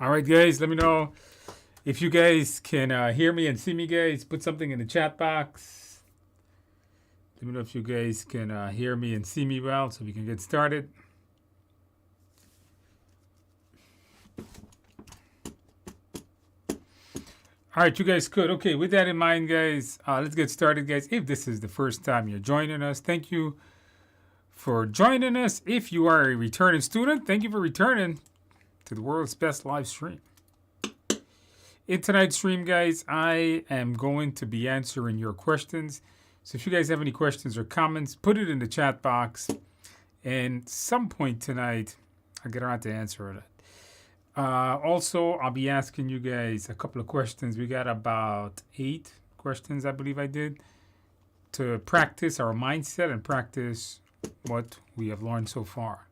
All right, guys, let me know if you guys can hear me and see me, guys. Put something in the chat box. Let me know if you guys can hear me and see me well so we can get started. All right, you guys could. Okay, with that in mind, guys, let's get started, guys. If this is the first time you're joining us, thank you for joining us. If you are a returning student, thank you for returning to the world's best live stream. In tonight's stream, guys, I am going to be answering your questions. So if you guys have any questions or comments, put it in the chat box. And some point tonight, I'll get around to answering it. Also, I'll be asking you guys a couple of questions. We got about 8 questions, I believe I did, to practice our mindset and practice what we have learned so far.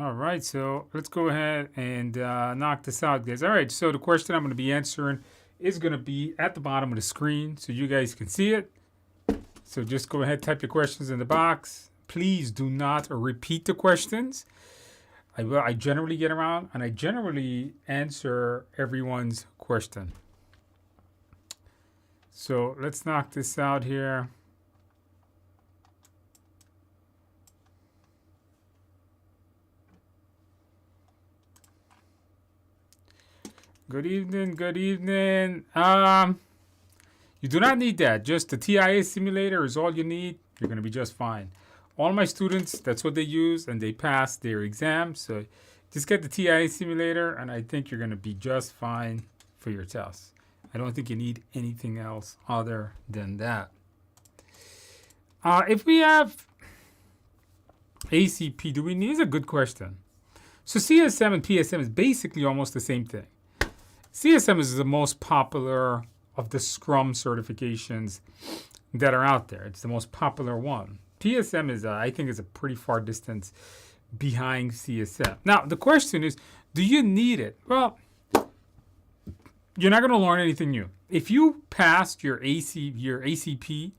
All right, so let's go ahead and knock this out, guys. All right, so the question I'm going to be answering is going to be at the bottom of the screen so you guys can see it. So just go ahead, type your questions in the box. Please do not repeat the questions. I generally get around and I generally answer everyone's question. So let's knock this out here. Good evening, good evening. You do not need that. Just the TIA simulator is all you need. You're going to be just fine. All my students, that's what they use, and they pass their exam. So just get the TIA simulator, and I think you're going to be just fine for your tests. I don't think you need anything else other than that. If we have ACP, do we need? Is a good question. So CSM and PSM is basically almost the same thing. CSM is the most popular of the Scrum certifications that are out there. It's the most popular one. PSM is, I think, is a pretty far distance behind CSM. Now, the question is, do you need it? Well, you're not going to learn anything new. If you passed your ACP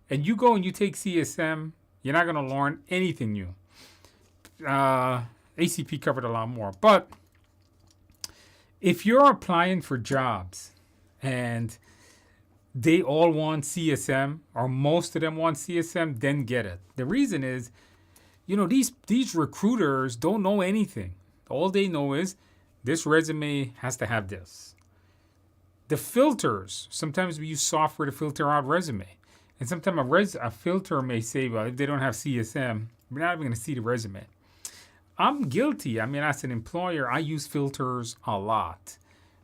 and you go and you take CSM, you're not going to learn anything new. ACP covered a lot more, but if you're applying for jobs and they all want CSM or most of them want CSM, then get it. The reason is, you know, these recruiters don't know anything. All they know is this resume has to have this. The filters, sometimes we use software to filter out resume. And sometimes a filter may say, well, if they don't have CSM, we're not even going to see the resume. I'm guilty. I mean, as an employer, I use filters a lot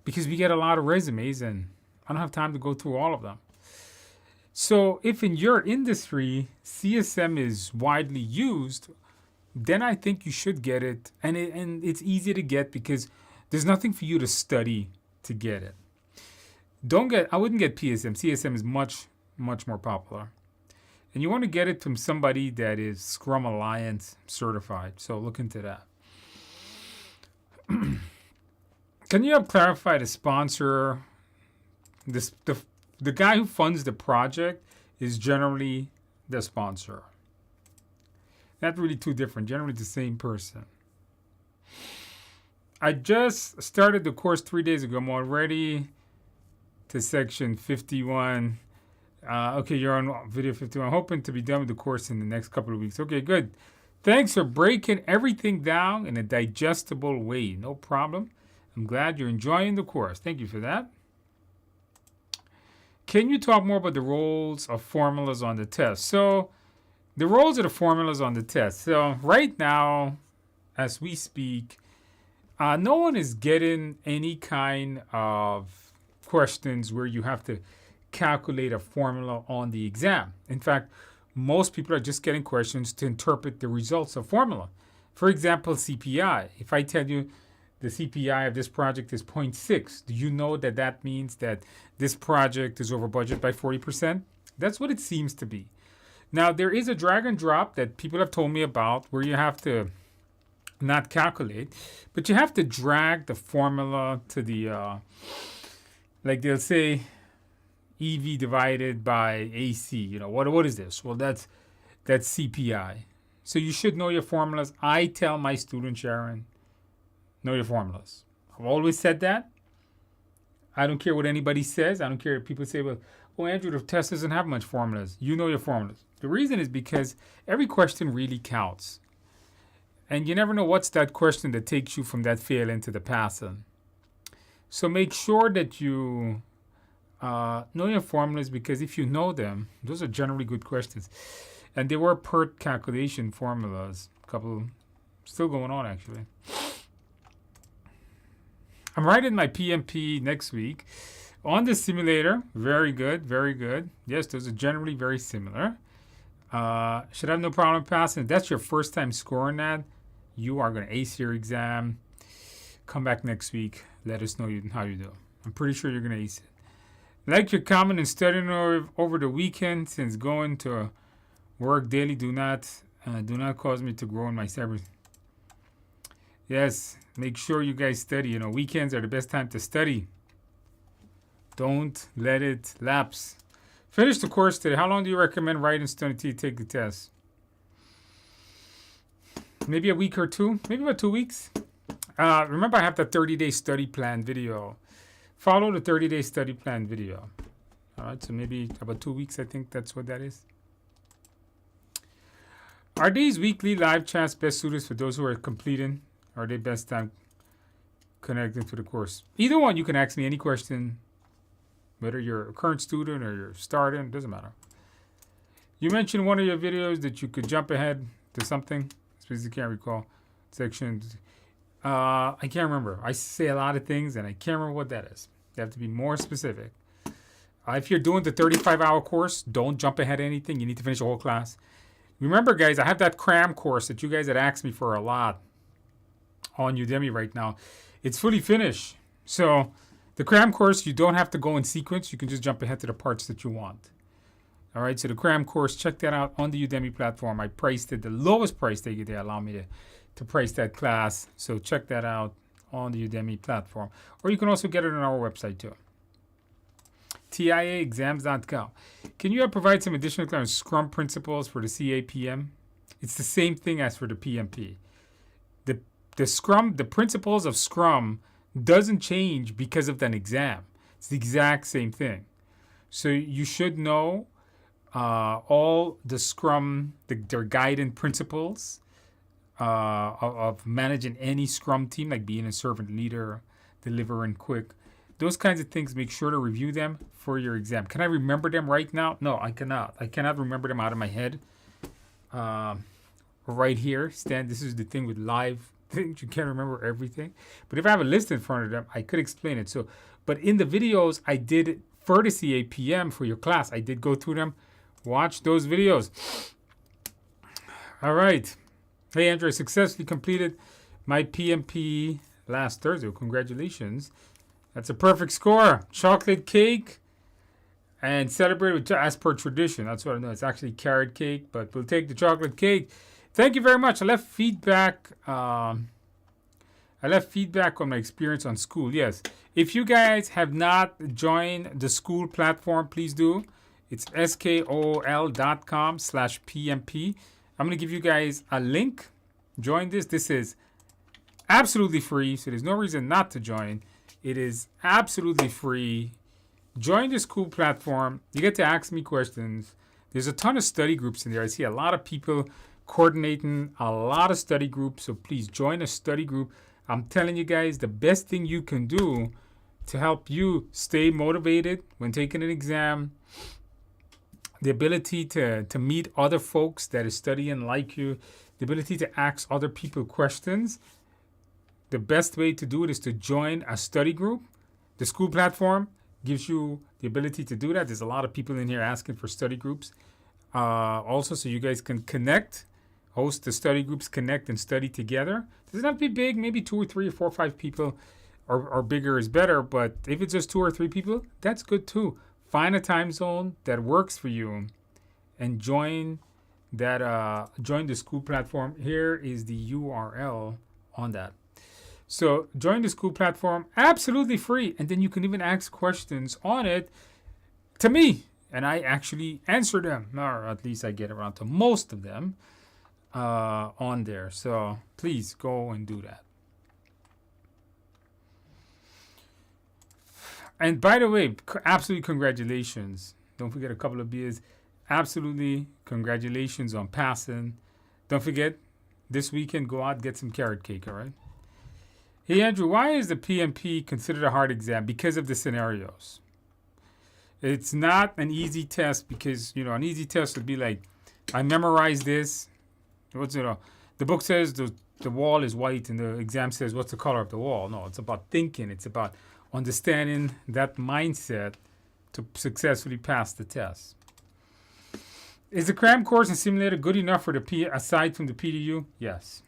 because we get a lot of resumes and I don't have time to go through all of them. So if in your industry, CSM is widely used, then I think you should get it. And it's easy to get because there's nothing for you to study to get it. I wouldn't get PSM. CSM is much, much more popular. And you want to get it from somebody that is Scrum Alliance certified. So look into that. Can you help clarify the sponsor? The guy who funds the project is generally the sponsor. Not really too different. Generally the same person. I just started the course 3 days ago. I'm already to section 51. Okay, you're on video 51. I'm hoping to be done with the course in the next couple of weeks. Okay, good. Thanks for breaking everything down in a digestible way. No problem. I'm glad you're enjoying the course. Thank you for that. Can you talk more about the roles of formulas on the test? So the roles of the formulas on the test. So right now, as we speak, no one is getting any kind of questions where you have to calculate a formula on the exam. In fact, most people are just getting questions to interpret the results of formula. For example, CPI. If I tell you the CPI of this project is 0.6, do you know that that means that this project is over budget by 40%? That's what it seems to be. Now, there is a drag and drop that people have told me about where you have to not calculate, but you have to drag the formula to the like they'll say EV divided by AC. What is this? Well, that's CPI. So you should know your formulas. I tell my students, Sharon, know your formulas. I've always said that. I don't care what anybody says. I don't care if people say, well, oh, Andrew, the test doesn't have much formulas. You know your formulas. The reason is because every question really counts. And you never know what's that question that takes you from that fail into the passing. So make sure that you know your formulas, because if you know them, those are generally good questions. And they were PERT calculation formulas. A couple still going on, actually. I'm writing my PMP next week on the simulator. Very good, very good. Yes, those are generally very similar. Should have no problem passing. If that's your first time scoring that, you are going to ace your exam. Come back next week. Let us know how you do. I'm pretty sure you're going to ace it. Like your comment and studying over the weekend, since going to work daily do not cause me to grow in my cyber. Yes, make sure you guys study. Weekends are the best time to study. Don't let it lapse. Finish the course today. How long do you recommend writing studying until you take the test? Maybe a week or two. Maybe about 2 weeks. Remember, I have the 30-day study plan video. Follow the 30-day study plan video. All right, so maybe about 2 weeks. I think that's what that is. Are these weekly live chats best suited for those who are completing? Are they best time connecting to the course? Either one, you can ask me any question, whether you're a current student or you're starting, doesn't matter. You mentioned one of your videos that you could jump ahead to something. Specifically, can't recall. Section. I can't remember. I say a lot of things and I can't remember what that is. You have to be more specific. If you're doing the 35-hour course, don't jump ahead of anything. You need to finish the whole class. Remember, guys, I have that Cram course that you guys had asked me for a lot on Udemy right now. It's fully finished. So the Cram course, you don't have to go in sequence. You can just jump ahead to the parts that you want. All right, so the Cram course, check that out on the Udemy platform. I priced it the lowest price they allow me to price that class. So check that out on the Udemy platform. Or you can also get it on our website too. TIAexams.com. Can you provide some additional kind of Scrum principles for the CAPM? It's the same thing as for the PMP. The principles of Scrum doesn't change because of an exam. It's the exact same thing. So you should know all the Scrum, their guiding principles of managing any Scrum team, like being a servant leader, delivering quick. Those kinds of things, make sure to review them for your exam. Can I remember them right now? No, I cannot. I cannot remember them out of my head. Right here, Stan, this is the thing with live things. You can't remember everything. But if I have a list in front of them, I could explain it. So, but in the videos I did for the CAPM for your class, I did go through them. Watch those videos. All right. Hey, Andrew, I successfully completed my PMP last Thursday. Congratulations. That's a perfect score. Chocolate cake and celebrate with as per tradition. That's what I know. It's actually carrot cake, but we'll take the chocolate cake. Thank you very much. I left feedback. On my experience on school. Yes. If you guys have not joined the school platform, please do. It's skol.com/PMP. I'm going to give you guys a link. Join this. This is absolutely free, so there's no reason not to join. It is absolutely free. Join the school platform. You get to ask me questions. There's a ton of study groups in there. I see a lot of people coordinating a lot of study groups, so please join a study group. I'm telling you guys, the best thing you can do to help you stay motivated when taking an exam, the ability to meet other folks that are studying like you, the ability to ask other people questions. The best way to do it is to join a study group. The school platform gives you the ability to do that. There's a lot of people in here asking for study groups. Also, so you guys can connect, host the study groups, connect and study together. Doesn't have to be big, maybe 2 or 3 or 4 or 5 people, or bigger is better. But if it's just 2 or 3 people, that's good too. Find a time zone that works for you and join that. Join the school platform. Here is the URL on that. So join the school platform, absolutely free. And then you can even ask questions on it to me. And I actually answer them, or at least I get around to most of them on there. So please go and do that. And by the way, absolutely congratulations. Don't forget a couple of beers. Absolutely congratulations on passing. Don't forget, this weekend, go out, get some carrot cake, all right? Hey, Andrew, why is the PMP considered a hard exam? Because of the scenarios. It's not an easy test because, an easy test would be like, I memorized this. The book says the wall is white and the exam says, what's the color of the wall? No, it's about thinking. It's about understanding that mindset to successfully pass the test. Is the Cram course and simulator good enough for aside from the PDU? Yes.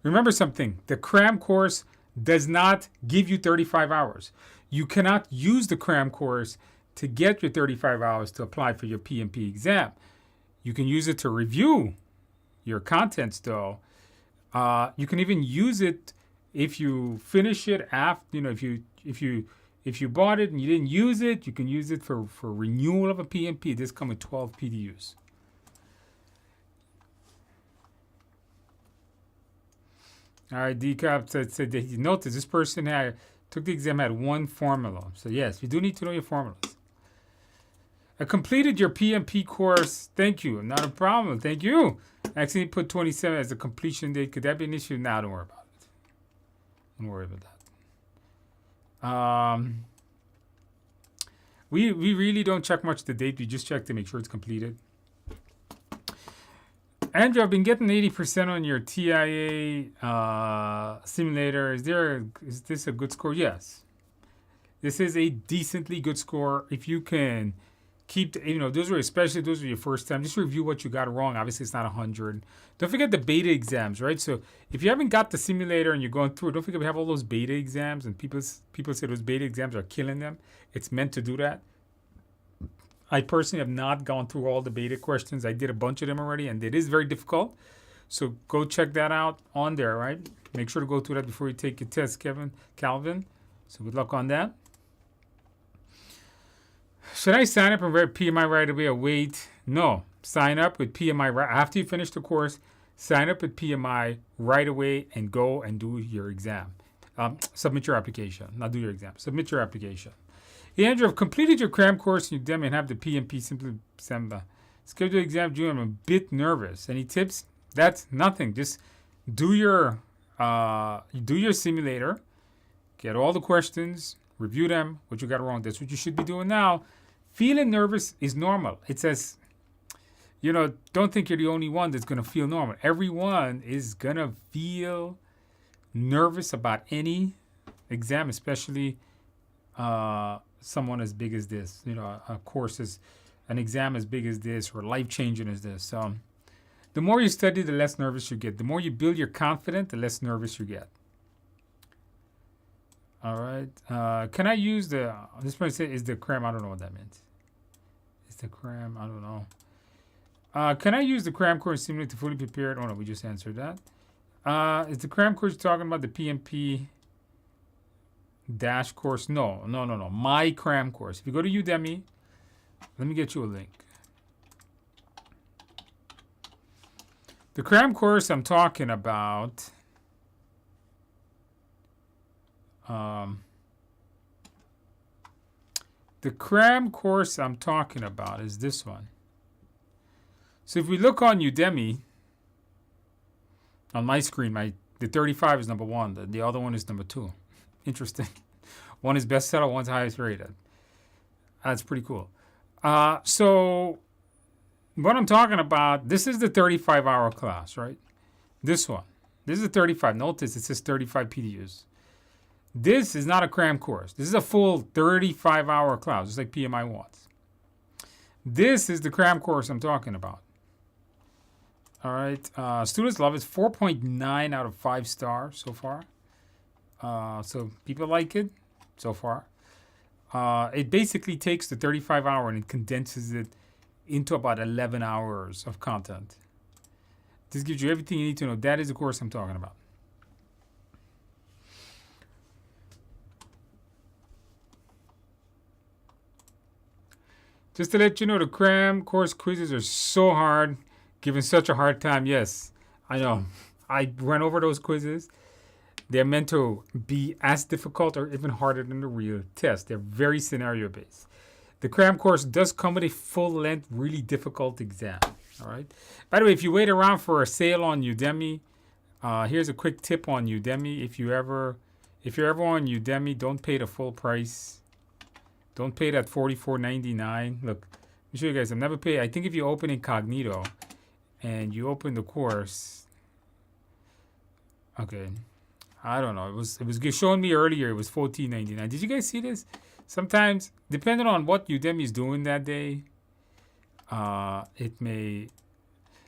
Remember something, the Cram course does not give you 35 hours. You cannot use the Cram course to get your 35 hours to apply for your PMP exam. You can use it to review your contents though. You can even use it if you finish it after, if you bought it and you didn't use it, you can use it for renewal of a PMP. This comes with 12 PDUs. All right, Decap said that he noticed this person took the exam, had one formula. So yes, you do need to know your formulas. I completed your PMP course. Thank you. Not a problem. Thank you. I actually put 27 as a completion date. Could that be an issue? Nah, don't worry about it. Don't worry about that. We really don't check much the date. We just check to make sure it's completed. Andrew, I've been getting 80% on your TIA simulator. Is this a good score? Yes. This is a decently good score. If you can keep, those are your first time. Just review what you got wrong. Obviously, it's not 100. Don't forget the beta exams, right? So if you haven't got the simulator and you're going through it, don't forget we have all those beta exams, and people say those beta exams are killing them. It's meant to do that. I personally have not gone through all the beta questions. I did a bunch of them already, and it is very difficult. So go check that out on there, right? Make sure to go through that before you take your test, Calvin. So good luck on that. Should I sign up and read PMI right away or wait? No. Sign up with PMI right after you finish the course. Sign up with PMI right away and go and do your exam. Submit your application. Not do your exam. Submit your application. Hey, Andrew, I've completed your Cram course in Udemy and have the PMP simply December. Schedule exam due. I'm a bit nervous. Any tips? That's nothing. Just do your simulator. Get all the questions. Review them. What you got wrong. That's what you should be doing now. Feeling nervous is normal. It says, don't think you're the only one that's going to feel normal. Everyone is going to feel nervous about any exam, especially someone as big as this, a course is an exam as big as this or life-changing as this. So the more you study, the less nervous you get. The more you build your confidence, the less nervous you get. All right. Can I use this person said, is the Cram? I don't know what that means. Is the Cram? I don't know. Can I use the Cram course simulator to fully prepare? Oh, no, we just answered that. Is the Cram course talking about the PMP dash course? No. My Cram course. If you go to Udemy, let me get you a link. The Cram course I'm talking about. The Cram course I'm talking about is this one. So if we look on Udemy, on my screen, the 35 is number 1. The other one is number 2. Interesting. One is bestseller, one's highest rated. That's pretty cool. So what I'm talking about, this is the 35-hour class, right? This one. This is a 35. Notice it says 35 PDUs. This is not a Cram course. This is a full 35-hour class, just like PMI wants. This is the Cram course I'm talking about. All right. Students love it. 4.9 out of 5 stars so far. So people like it so far. It basically takes the 35-hour and it condenses it into about 11 hours of content. This gives you everything you need to know. That is the course I'm talking about. Just to let you know, the Cram Course quizzes are so hard, given such a hard time. Yes, I know. I went over those quizzes. They're meant to be as difficult or even harder than the real test. They're very scenario based. The Cram Course does come with a full-length, really difficult exam. All right. By the way, if you wait around for a sale on Udemy, here's a quick tip on Udemy. If you're ever on Udemy, don't pay the full price. Don't pay that $44.99. Look, let me show you guys. I've never paid. I think if you open Incognito and you open the course, okay. I don't know. It was showing me earlier. It was $14.99. Did you guys see this? Sometimes, depending on what Udemy is doing that day, it may.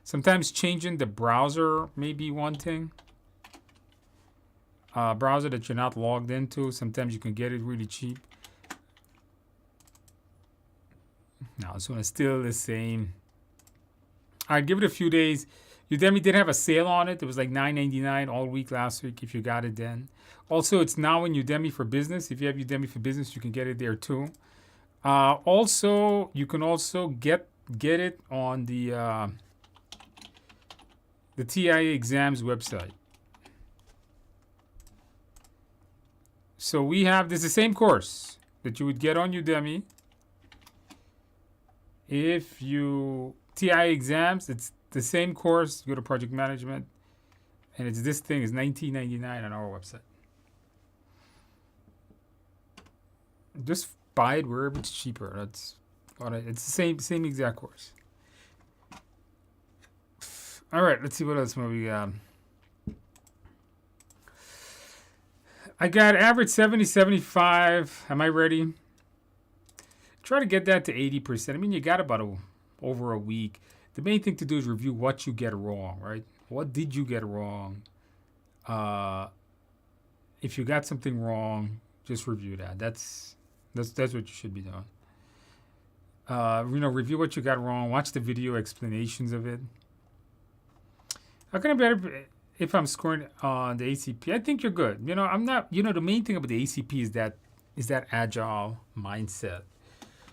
Sometimes changing the browser may be one thing. Browser that you're not logged into. Sometimes you can get it really cheap. No, this one is still the same. All right, give it a few days. Udemy did have a sale on it. It was like $9.99 all week last week if you got it then. Also, it's now in Udemy for Business. If you have Udemy for Business, you can get it there too. Also, you can also get it on the TIA exams website. So we have this is the same course that you would get on Udemy. If you TIA exams, it's the same course. You go to project management, and it's this thing is $19.99 on our website. Just buy it wherever it's cheaper. That's it's the same exact course. All right, let's see what else we got. I got average 70, 75. Am I ready? Try to get that to 80%. I mean, you got about over a week. The main thing to do is review what you get wrong, right? What did you get wrong? If you got something wrong, just review that. That's what you should be doing. Review what you got wrong. Watch the video explanations of it. How can I better if I'm scoring on the ACP? I think you're good. I'm not. The main thing about the ACP is that agile mindset.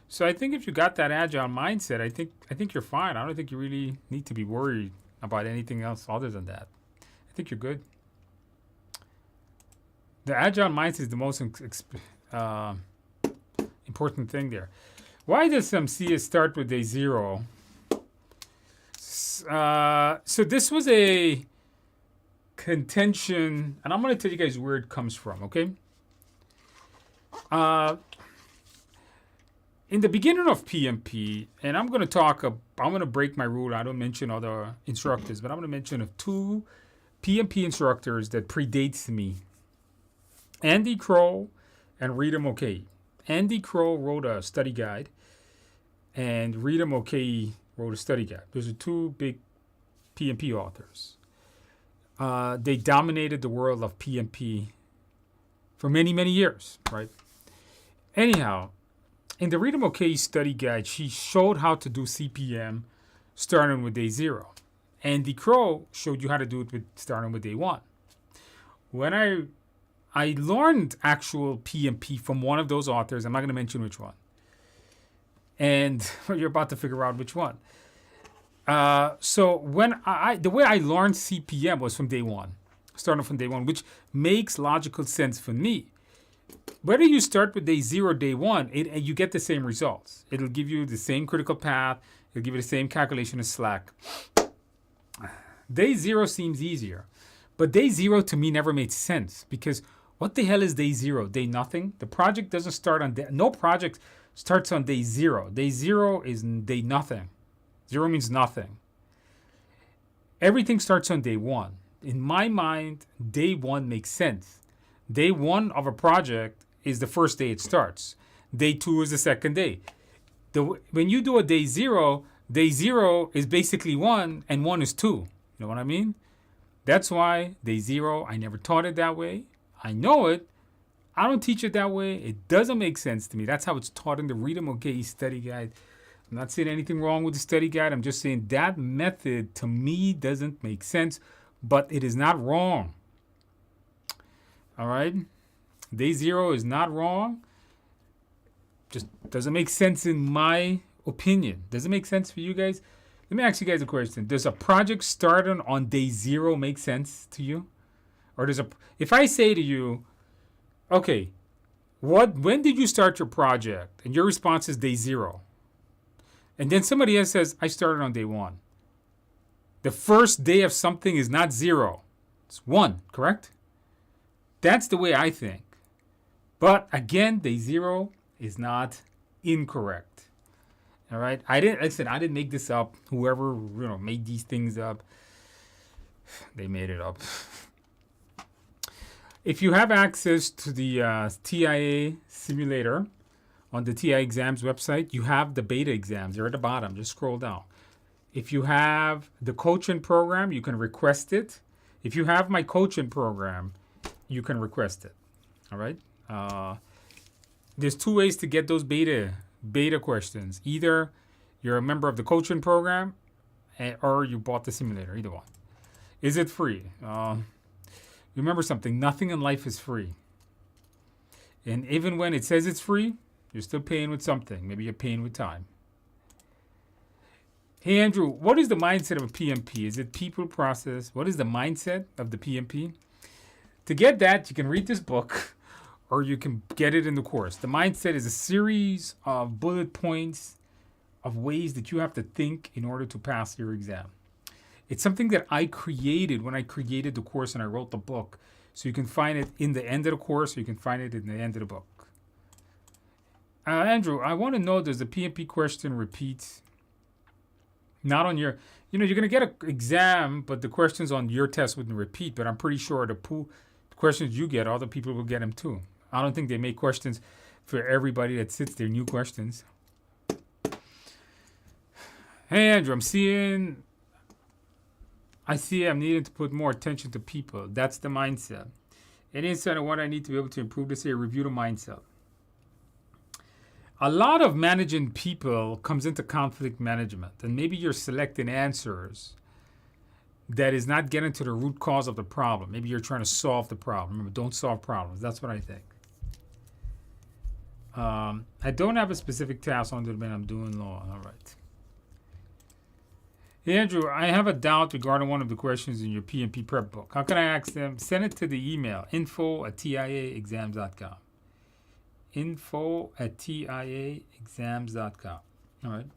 So I think if you got that agile mindset, I think you're fine. I don't think you really need to be worried about anything else other than that. I think you're good. The agile mindset is the most important thing there. Why does some CS start with day 0? So this was a contention, and I'm going to tell you guys where it comes from, okay? In the beginning of PMP, and I'm going to break my rule. I don't mention other instructors, but I'm going to mention of 2 PMP instructors that predates me. Andy Crow and Rita Mulcahy. Andy Crow wrote a study guide, and Rita Mulcahy wrote a study guide. Those are 2 big PMP authors. They dominated the world of PMP for many, many years, right? Anyhow, in the Rita Mulcahy study guide, she showed how to do CPM starting with day 0. Andy Crow showed you how to do it starting with day 1. When I learned actual PMP from one of those authors, I'm not going to mention which one. And you're about to figure out which one. So when the way I learned CPM was from day 1, starting from day 1, which makes logical sense for me. Whether you start with day 0, day 1, you get the same results. It'll give you the same critical path. It'll give you the same calculation as slack. Day 0 seems easier. But day 0 to me never made sense because what the hell is day 0? Day nothing? The project doesn't start on day... No project starts on day 0. Day 0 is day nothing. 0 means nothing. Everything starts on day 1. In my mind, day 1 makes sense. Day 1 of a project is the first day it starts. Day 2 is the second day. When you do a day 0 is basically 1 and 1 is 2. You know what I mean? That's why day 0, I never taught it that way. I know it. I don't teach it that way. It doesn't make sense to me. That's how it's taught in the Rita Mulcahy study guide. I'm not saying anything wrong with the study guide. I'm just saying that method to me doesn't make sense, but it is not wrong. All right? Day 0 is not wrong. Just doesn't make sense in my opinion. Does it make sense for you guys? Let me ask you guys a question. Does a project starting on day 0 make sense to you? Or if I say to you, okay, when did you start your project? And your response is day 0. And then somebody else says, I started on day 1. The first day of something is not 0. It's 1, correct? That's the way I think. But again, day 0 is not incorrect. All right? I didn't make this up. Whoever made these things up, they made it up. If you have access to the TIA simulator on the TIA exams website, you have the beta exams. They're at the bottom. Just scroll down. If you have the coaching program, you can request it. If you have my coaching program, you can request it. All right? There's 2 ways to get those beta questions. Either you're a member of the coaching program or you bought the simulator. Either one. Is it free? Remember something. Nothing in life is free. And even when it says it's free, you're still paying with something. Maybe you're paying with time. Hey, Andrew, what is the mindset of a PMP? Is it people, process? What is the mindset of the PMP? To get that, you can read this book or you can get it in the course. The mindset is a series of bullet points of ways that you have to think in order to pass your exam. It's something that I created when I created the course and I wrote the book. So you can find it in the end of the course or you can find it in the end of the book. Andrew, I want to know, does the PMP question repeat? Not on your, you're going to get an exam, but the questions on your test wouldn't repeat. But I'm pretty sure the questions you get, other people will get them too. I don't think they make questions for everybody that sits there, new questions. Hey, Andrew, I see I'm needing to put more attention to people. That's the mindset. Any insight on what I need to be able to improve this area? Review the mindset. A lot of managing people comes into conflict management, and maybe you're selecting answers that is not getting to the root cause of the problem. Maybe you're trying to solve the problem. Remember, don't solve problems. That's what I think. I don't have a specific task on the domain. I'm doing law. All right. Hey, Andrew, I have a doubt regarding one of the questions in your PMP prep book. How can I ask them? Send it to the email, info@tiaexams.com. info@tiaexams.com. All right.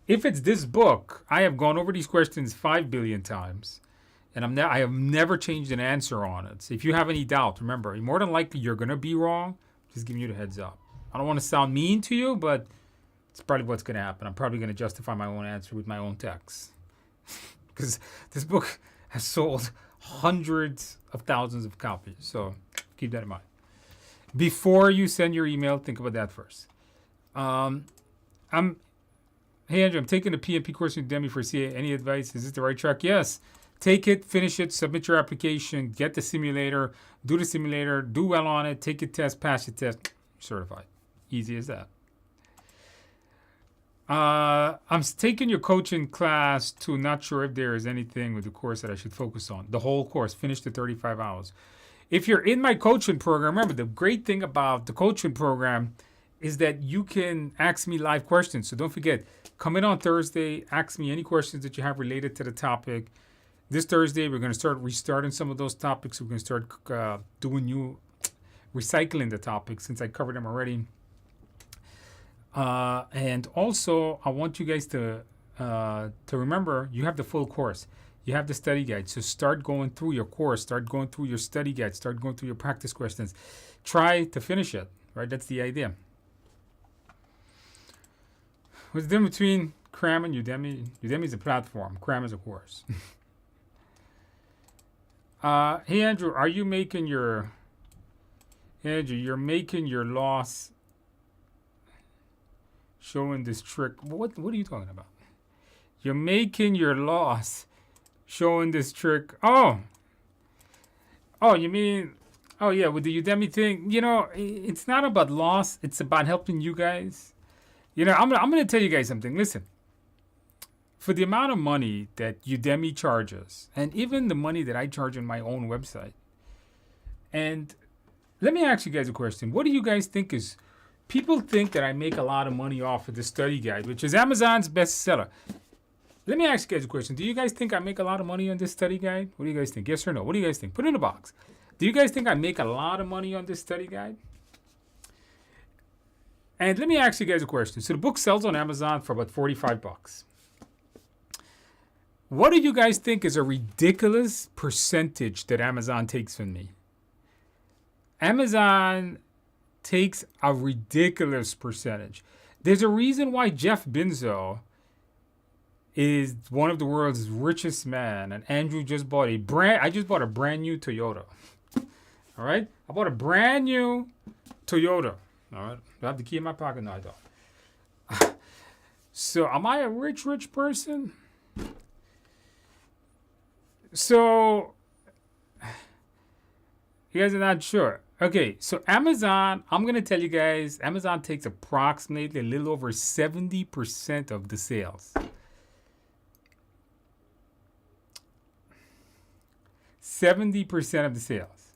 If it's this book, I have gone over these questions 5 billion times, and I have never changed an answer on it. So if you have any doubt, remember, more than likely you're going to be wrong. Just giving you the heads up. I don't want to sound mean to you, but it's probably what's going to happen. I'm probably going to justify my own answer with my own text. Because this book has sold hundreds of thousands of copies. So keep that in mind. Before you send your email, think about that first. Hey, Andrew, I'm taking the PMP course in Udemy for CA. Any advice? Is this the right track? Yes. Take it, finish it, submit your application, get the simulator, do the simulator, do well on it, take your test, pass your test, certified. Easy as that. I'm taking your coaching class too. Not sure if there is anything with the course that I should focus on. The whole course, finish the 35 hours. If you're in my coaching program, remember the great thing about the coaching program is that you can ask me live questions. So don't forget, come in on Thursday, ask me any questions that you have related to the topic. This Thursday, we're going to start restarting some of those topics. We're going to start recycling the topics since I covered them already. And also, I want you guys to remember, you have the full course. You have the study guide. So start going through your course. Start going through your study guide. Start going through your practice questions. Try to finish it, right? That's the idea. What's the difference between Cram and Udemy? Udemy is a platform. Cram is a course. Hey, Andrew, are you making your... Andrew, you're making your loss... showing this trick. What are you talking about? You're making your loss showing this trick. Oh, you mean, oh yeah, with the Udemy thing. It's not about loss. It's about helping you guys. I'm going to tell you guys something. Listen, for the amount of money that Udemy charges, and even the money that I charge on my own website, and let me ask you guys a question. What do you guys think is, people think that I make a lot of money off of the study guide, which is Amazon's bestseller. Let me ask you guys a question. Do you guys think I make a lot of money on this study guide? What do you guys think? Yes or no? What do you guys think? Put it in the box. Do you guys think I make a lot of money on this study guide? And let me ask you guys a question. So the book sells on Amazon for about $45. What do you guys think is a ridiculous percentage that Amazon takes from me? Amazon takes a ridiculous percentage. There's a reason why Jeff Bezos is one of the world's richest men, and Andrew just bought I just bought a brand new Toyota. All right? I bought a brand new Toyota. All right? Do I have the key in my pocket? No, I don't. So, am I a rich person? So, you guys are not sure. Okay, so Amazon, I'm going to tell you guys, Amazon takes approximately a little over 70% of the sales. 70% of the sales.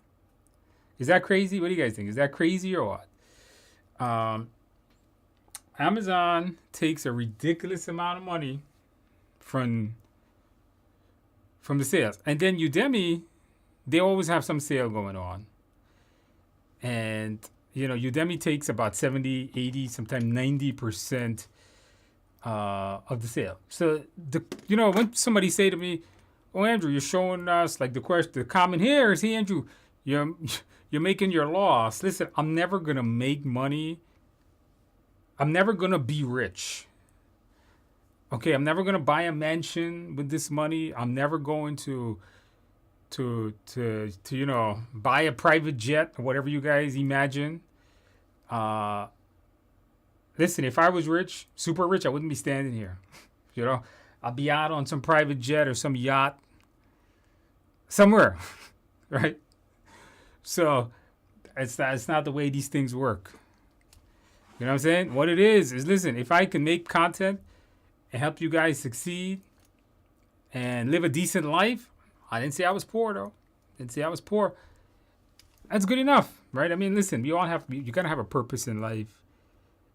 Is that crazy? What do you guys think? Is that crazy or what? Amazon takes a ridiculous amount of money from the sales. And then Udemy, they always have some sale going on. And, Udemy takes about 70, 80, sometimes 90% of the sale. So, when somebody say to me, "Oh, Andrew, you're showing us like the comment here is, hey, Andrew, you're making your loss." Listen, I'm never going to make money. I'm never going to be rich. Okay, I'm never going to buy a mansion with this money. I'm never going to buy a private jet or whatever you guys imagine. Listen, if I was rich, super rich, I wouldn't be standing here. I'll be out on some private jet or some yacht somewhere, right? So it's not the way these things work. You know what I'm saying? What it is listen, if I can make content and help you guys succeed and live a decent life, I didn't say I was poor, though. Didn't say I was poor. That's good enough, right? I mean, listen, you got to have a purpose in life.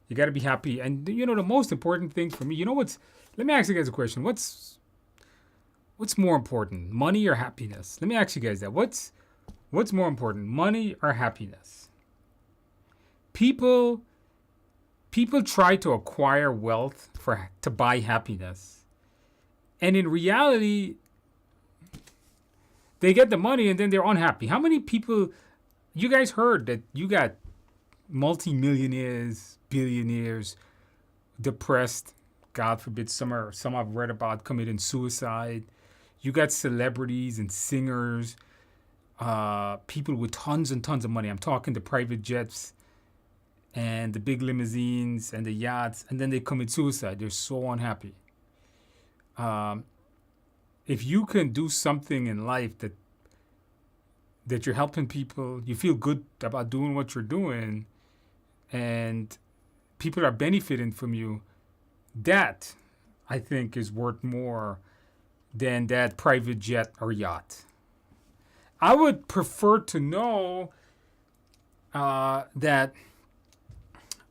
You got to be happy. And, the most important thing for me, let me ask you guys a question. What's more important, money or happiness? Let me ask you guys that. What's more important, money or happiness? People try to acquire wealth to buy happiness. And in reality, they get the money and then they're unhappy. How many people, you guys heard that you got multimillionaires, billionaires, depressed, God forbid, some I've read about committing suicide. You got celebrities and singers, people with tons and tons of money. I'm talking the private jets and the big limousines and the yachts, and then they commit suicide. They're so unhappy. If you can do something in life that you're helping people, you feel good about doing what you're doing, and people are benefiting from you, that, I think, is worth more than that private jet or yacht. I would prefer to know that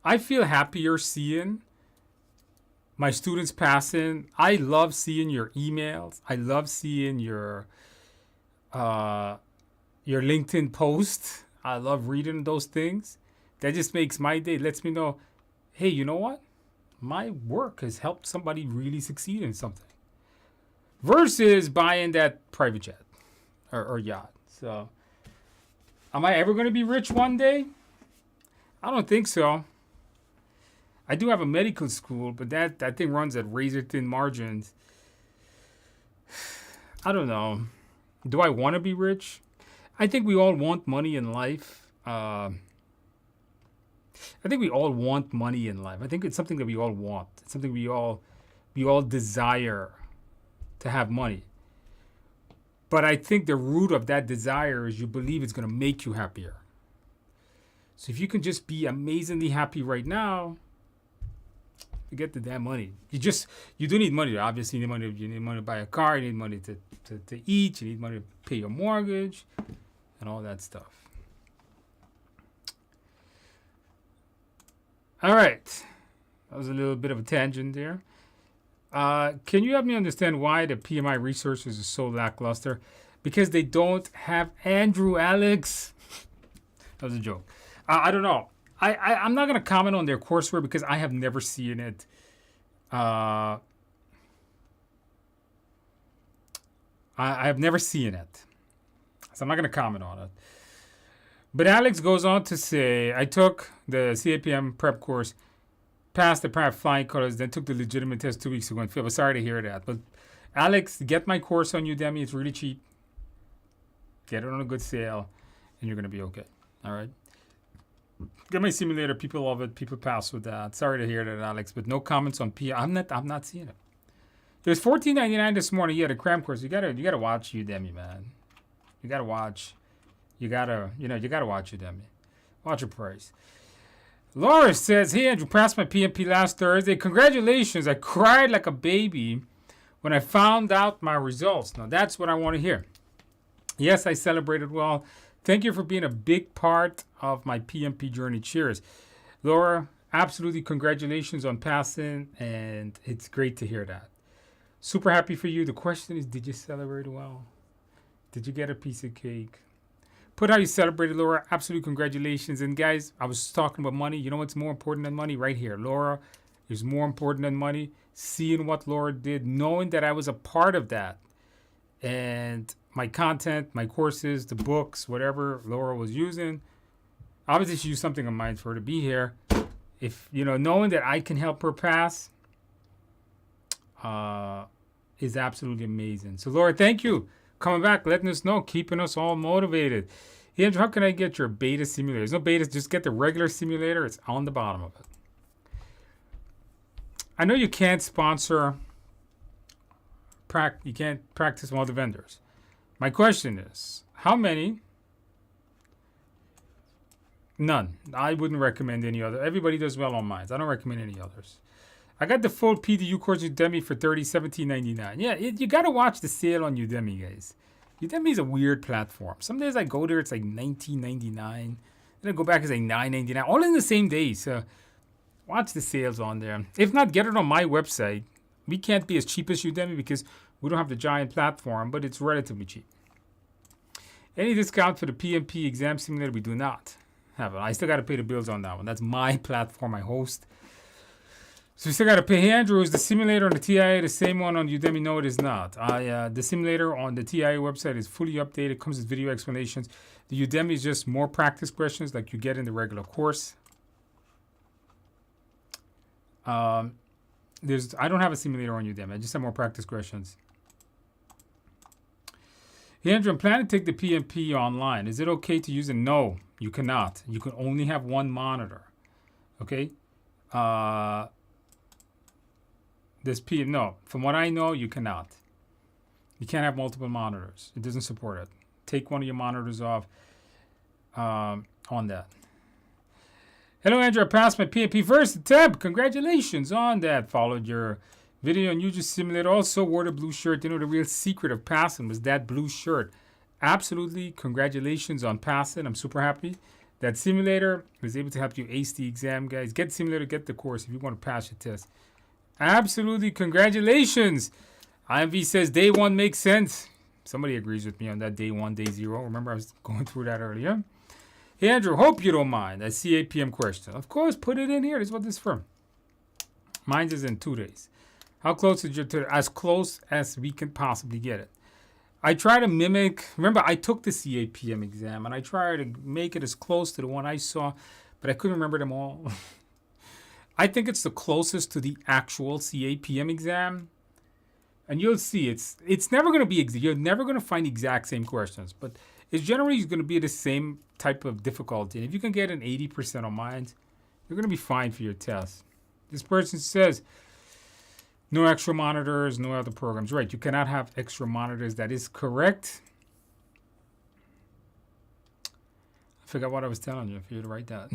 I feel happier seeing my students passing. I love seeing your emails. I love seeing your LinkedIn posts. I love reading those things. That just makes my day. Lets me know, hey, you know what? My work has helped somebody really succeed in something. Versus buying that private jet or yacht. So, am I ever going to be rich one day? I don't think so. I do have a medical school, but that thing runs at razor thin margins. I don't know. Do I want to be rich? I think we all want money in life. I think we all want money in life. I think it's something that we all want. It's something we all desire to have money. But I think the root of that desire is you believe it's going to make you happier. So if you can just be amazingly happy right now, forget the damn money. You do need money. Obviously, you need money to buy a car. You need money to eat. You need money to pay your mortgage and all that stuff. All right. That was a little bit of a tangent there. Can you help me understand why the PMI resources are so lackluster? Because they don't have Andrew, Alex. That was a joke. I don't know. I'm not going to comment on their courseware because I have never seen it. I have never seen it. So I'm not going to comment on it. But Alex goes on to say, I took the CAPM prep course, passed the prep flying colors, then took the legitimate test 2 weeks ago and failed. Sorry to hear that. But Alex, get my course on Udemy. It's really cheap. Get it on a good sale, and you're going to be okay. All right? Get my simulator. People love it. People pass with that. Sorry to hear that, Alex, but no comments on P. I'm not seeing it. It was $14.99 this morning. Yeah, the Cram Course. You gotta watch Udemy, man. You gotta watch Udemy. Watch your price. Laura says, hey, Andrew, passed my PMP last Thursday. Congratulations. I cried like a baby when I found out my results. Now, that's what I want to hear. Yes, I celebrated well. Thank you for being a big part of my PMP journey. Cheers. Laura, absolutely congratulations on passing, and it's great to hear that. Super happy for you. The question is, did you celebrate well? Did you get a piece of cake? Put how you celebrated, Laura. Absolute congratulations. And guys, I was talking about money. You know what's more important than money? Right here. Laura is more important than money. Seeing what Laura did, knowing that I was a part of that. And my content, my courses, the books, whatever Laura was using. Obviously, she used something of mine for her to be here. If, knowing that I can help her pass is absolutely amazing. So, Laura, thank you. Coming back, letting us know, keeping us all motivated. Hey, Andrew, how can I get your beta simulator? There's no beta, just get the regular simulator. It's on the bottom of it. I know you can't sponsor, you can't practice from other vendors. My question is, how many? None. I wouldn't recommend any other. Everybody does well on mine. I don't recommend any others. I got the full PDU course Udemy for $17.99. Yeah, you got to watch the sale on Udemy, guys. Udemy is a weird platform. Some days I go there, it's like $19.99. Then I go back, it's like $9.99. All in the same day. So watch the sales on there. If not, get it on my website. We can't be as cheap as Udemy because we don't have the giant platform, but it's relatively cheap. Any discount for the PMP exam simulator? We do not have it. I still got to pay the bills on that one. That's my platform I host. So you still got to pay. Hey, Andrew, is the simulator on the TIA the same one on Udemy? No, it is not. The simulator on the TIA website is fully updated. It comes with video explanations. The Udemy is just more practice questions like you get in the regular course. I don't have a simulator on Udemy. I just have more practice questions. Hey, Andrew, I'm planning to take the PMP online. Is it okay to use it? No, you cannot. You can only have one monitor. Okay? From what I know, you cannot. You can't have multiple monitors. It doesn't support it. Take one of your monitors off on that. Hello, Andrew. I passed my PMP first attempt. Congratulations on that. Followed your video on YouTube Simulator. Also wore the blue shirt. You know, the real secret of passing was that blue shirt. Absolutely. Congratulations on passing. I'm super happy. That simulator was able to help you ace the exam, guys. Get the simulator, get the course if you want to pass your test. Absolutely. Congratulations. IMV says day one makes sense. Somebody agrees with me on that day one, day zero. Remember, I was going through that earlier. Hey, Andrew, hope you don't mind. A CAPM question. Of course, put it in here. This is what this is for. Mine is in 2 days. How close is your to as close as we can possibly get it? I try to mimic. Remember, I took the CAPM exam, and I tried to make it as close to the one I saw, but I couldn't remember them all. I think it's the closest to the actual CAPM exam. And you'll see, it's never going to be, you're never going to find the exact same questions, but it's generally going to be the same type of difficulty. And if you can get an 80% on mine, you're going to be fine for your test. This person says, no extra monitors, no other programs. Right, you cannot have extra monitors. That is correct. I forgot what I was telling you for you to write that.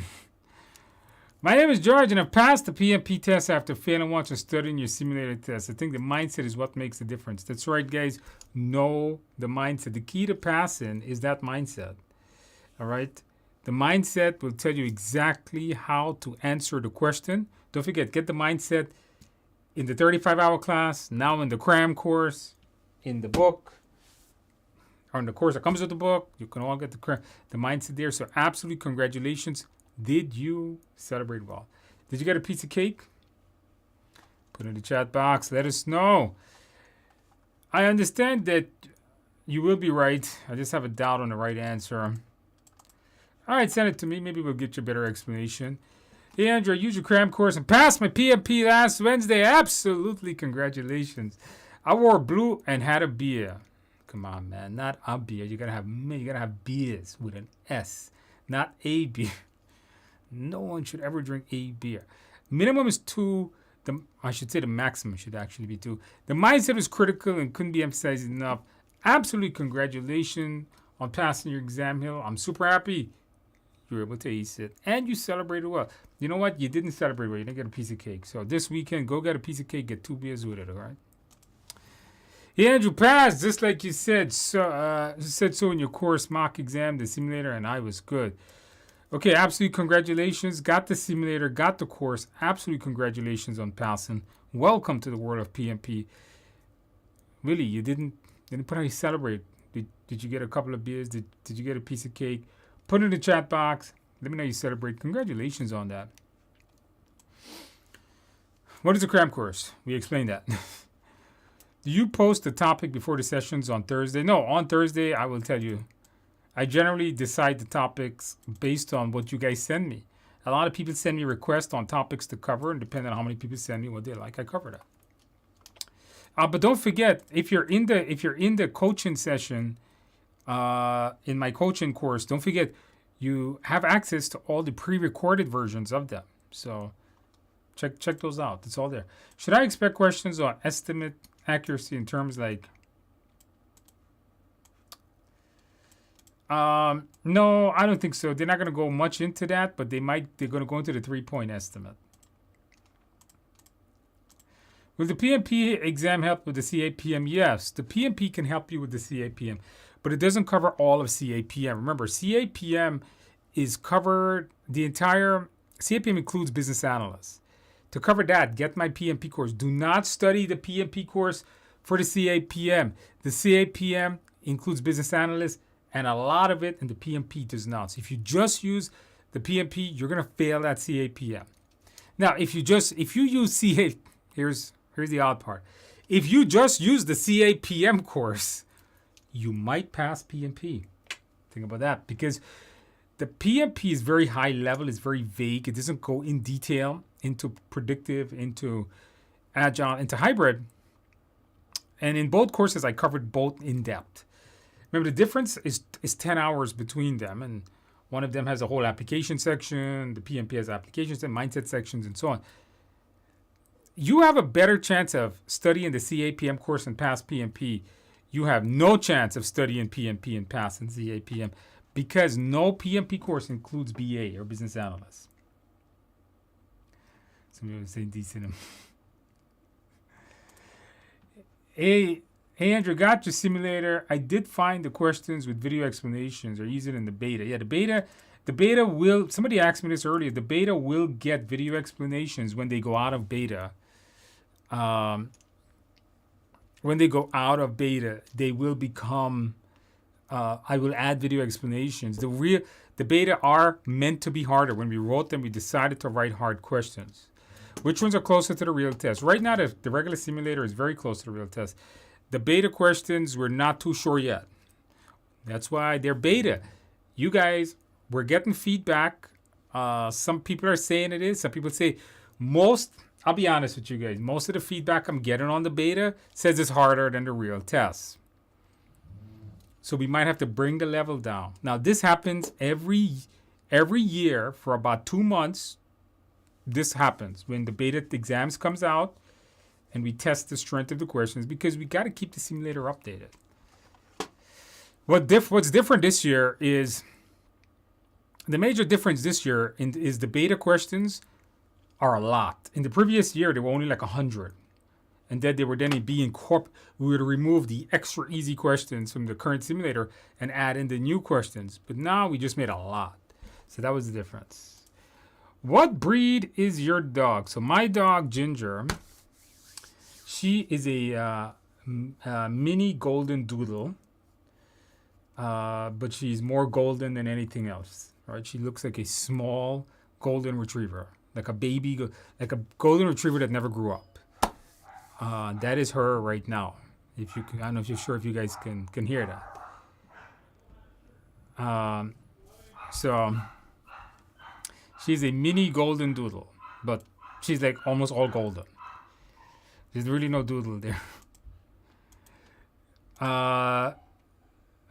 My name is George, and I've passed the PMP test after failing once and studying your simulated test. I think the mindset is what makes the difference. That's right, guys. Know the mindset. The key to passing is that mindset. All right? The mindset will tell you exactly how to answer the question. Don't forget, get the mindset in the 35-hour class, now in the Cram course, in the book, or in the course that comes with the book. You can all get the mindset there. So absolutely congratulations. Did you celebrate well? Did you get a piece of cake? Put it in the chat box. Let us know. I understand that you will be right. I just have a doubt on the right answer. All right, send it to me. Maybe we'll get you a better explanation. Hey, Andrew, I used your Cram course and passed my PMP last Wednesday. Absolutely, congratulations. I wore blue and had a beer. Come on, man, not a beer. You gotta have beers with an S, not a beer. No one should ever drink a beer. Minimum is 2. I should say the maximum should actually be 2. The mindset is critical and couldn't be emphasized enough. Absolutely, congratulations on passing your exam, Hill. I'm super happy you were able to ace it. And you celebrated well. You know what? You didn't celebrate well. You didn't get a piece of cake. So this weekend, go get a piece of cake. Get 2 beers with it, all right? Yeah, Andrew passed, just like you said. So, said so in your course mock exam, the simulator, and I was good. Okay, absolutely congratulations. Got the simulator, got the course. Absolutely congratulations on passing. Welcome to the world of PMP. Really, you didn't put how you celebrate. Did you get a couple of beers? Did you get a piece of cake? Put it in the chat box. Let me know you celebrate. Congratulations on that. What is a Cram course? We explained that. Do you post the topic before the sessions on Thursday? No, on Thursday, I will tell you. I generally decide the topics based on what you guys send me. A lot of people send me requests on topics to cover, and depending on how many people send me what they like, I cover that. But don't forget, if you're in the coaching session, in my coaching course, don't forget you have access to all the pre-recorded versions of them. So check those out. It's all there. Should I expect questions on estimate accuracy in terms like? No, I don't think so. They're not going to go much into that, but they're going to go into the 3-point estimate. Will the PMP exam help with the CAPM? Yes, the PMP can help you with the CAPM, but it doesn't cover all of CAPM. Remember, CAPM is covered, the entire, CAPM includes business analysts. To cover that, get my PMP course. Do not study the PMP course for the CAPM. The CAPM includes business analysts, and a lot of it in the PMP does not. So if you just use the PMP, you're going to fail at CAPM. Now, if you use CA, here's the odd part. If you just use the CAPM course, you might pass PMP. Think about that, because the PMP is very high level, it's very vague. It doesn't go in detail into predictive, into agile, into hybrid. And in both courses, I covered both in depth. Remember, the difference is 10 hours between them, and one of them has a whole application section, the PMP has applications and mindset sections, and so on. You have a better chance of studying the CAPM course and pass PMP. You have no chance of studying PMP and passing CAPM because no PMP course includes BA or business analyst. Somebody was saying decent. Hey, Andrew, got your simulator. I did find the questions with video explanations are easier than the beta. Yeah, the beta will, somebody asked me this earlier, the beta will get video explanations when they go out of beta. When they go out of beta, they will become, I will add video explanations. The beta are meant to be harder. When we wrote them, we decided to write hard questions. Which ones are closer to the real test? Right now, the regular simulator is very close to the real test. The beta questions, we're not too sure yet. That's why they're beta. You guys, we're getting feedback. Some people are saying it is. Some people say I'll be honest with you guys. Most of the feedback I'm getting on the beta says it's harder than the real test. So we might have to bring the level down. Now, this happens every year for about 2 months. This happens when the beta exams comes out and we test the strength of the questions because we got to keep the simulator updated. What's different this year is, the major difference this year is the beta questions are a lot. In the previous year, there were only like 100. And then they were then being we would remove the extra easy questions from the current simulator and add in the new questions. But now we just made a lot. So that was the difference. What breed is your dog? So my dog, Ginger, she is a mini golden doodle, but she's more golden than anything else, right? She looks like a small golden retriever, like a baby, like a golden retriever that never grew up. That is her right now. If you can, I don't know if you're sure if you guys can hear that. So she's a mini golden doodle, but she's like almost all golden. There's really no doodle there. I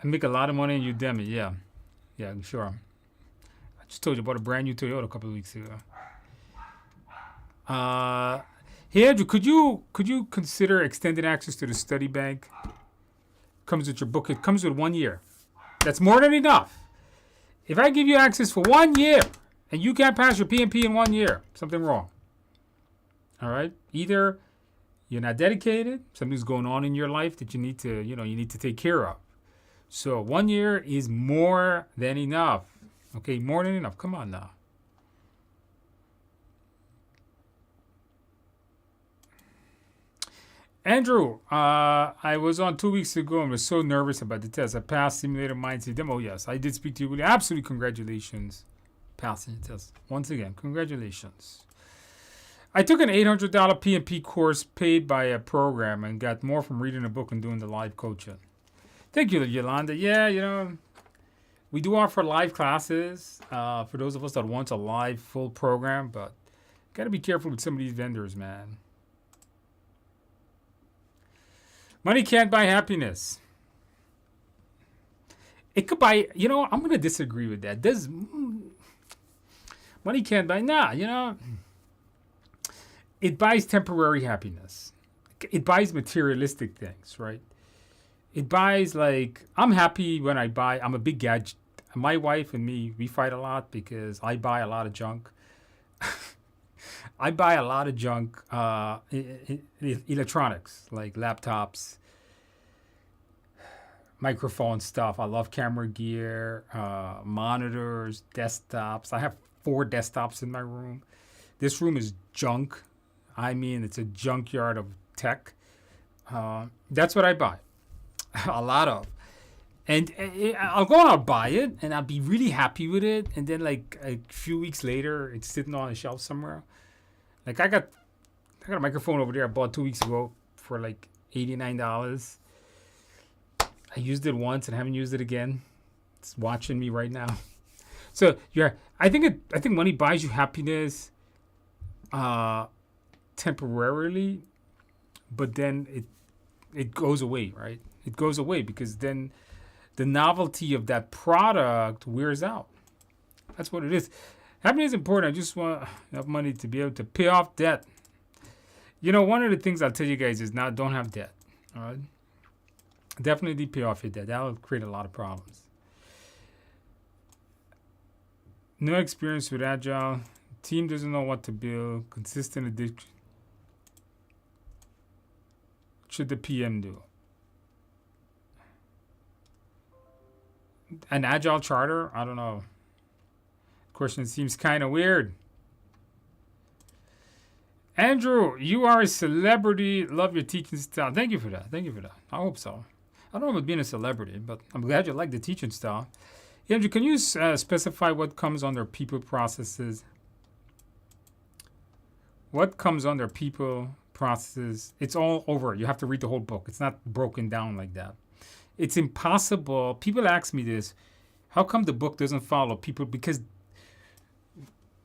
make a lot of money in Udemy. Yeah, I'm sure. I just told you about a brand new Toyota a couple of weeks ago. Hey Andrew, could you consider extended access to the study bank? Comes with your book. It comes with 1 year. That's more than enough. If I give you access for 1 year and you can't pass your PMP in 1 year, something wrong. All right. Either you're not dedicated, something's going on in your life that you need to take care of. So 1 year is more than enough. Okay, more than enough. Come on now. Andrew, I was on 2 weeks ago and was so nervous about the test. I passed simulator mindset demo. Yes, I did speak to you. Absolutely, congratulations. Passing the test. Once again, congratulations. I took an $800 PMP course paid by a program and got more from reading a book and doing the live coaching. Thank you, Yolanda. Yeah, we do offer live classes for those of us that want a live full program, but got to be careful with some of these vendors, man. Money can't buy happiness. It could buy, I'm going to disagree with that. Money can't buy, it buys temporary happiness. It buys materialistic things, right? It buys, I'm happy when I'm a big gadget. My wife and me, we fight a lot because I buy a lot of junk. I buy a lot of junk, electronics, like laptops, microphone stuff. I love camera gear, monitors, desktops. I have 4 desktops in my room. This room is junk. I mean, it's a junkyard of tech. That's what I buy. A lot of. And I'll go and I'll buy it, and I'll be really happy with it. And then, a few weeks later, it's sitting on a shelf somewhere. I got a microphone over there I bought 2 weeks ago for $89. I used it once and haven't used it again. It's watching me right now. So I think money buys you happiness temporarily, but then it goes away, right? It goes away because then the novelty of that product wears out. That's what it is. Happiness is important. I just want enough money to be able to pay off debt. One of the things I'll tell you guys is don't have debt. All right? Definitely pay off your debt. That'll create a lot of problems. No experience with Agile. Team doesn't know what to build. Consistent addiction. What should the PM do? An Agile charter? I don't know. Question seems kind of weird. Andrew, you are a celebrity. Love your teaching style. Thank you for that. I hope so. I don't know about being a celebrity, but I'm glad you like the teaching style. Andrew, can you specify what comes under people processes? What comes under people processes? It's all over. You have to read the whole book. It's not broken down like that. It's impossible. People ask me this. How come the book doesn't follow people? Because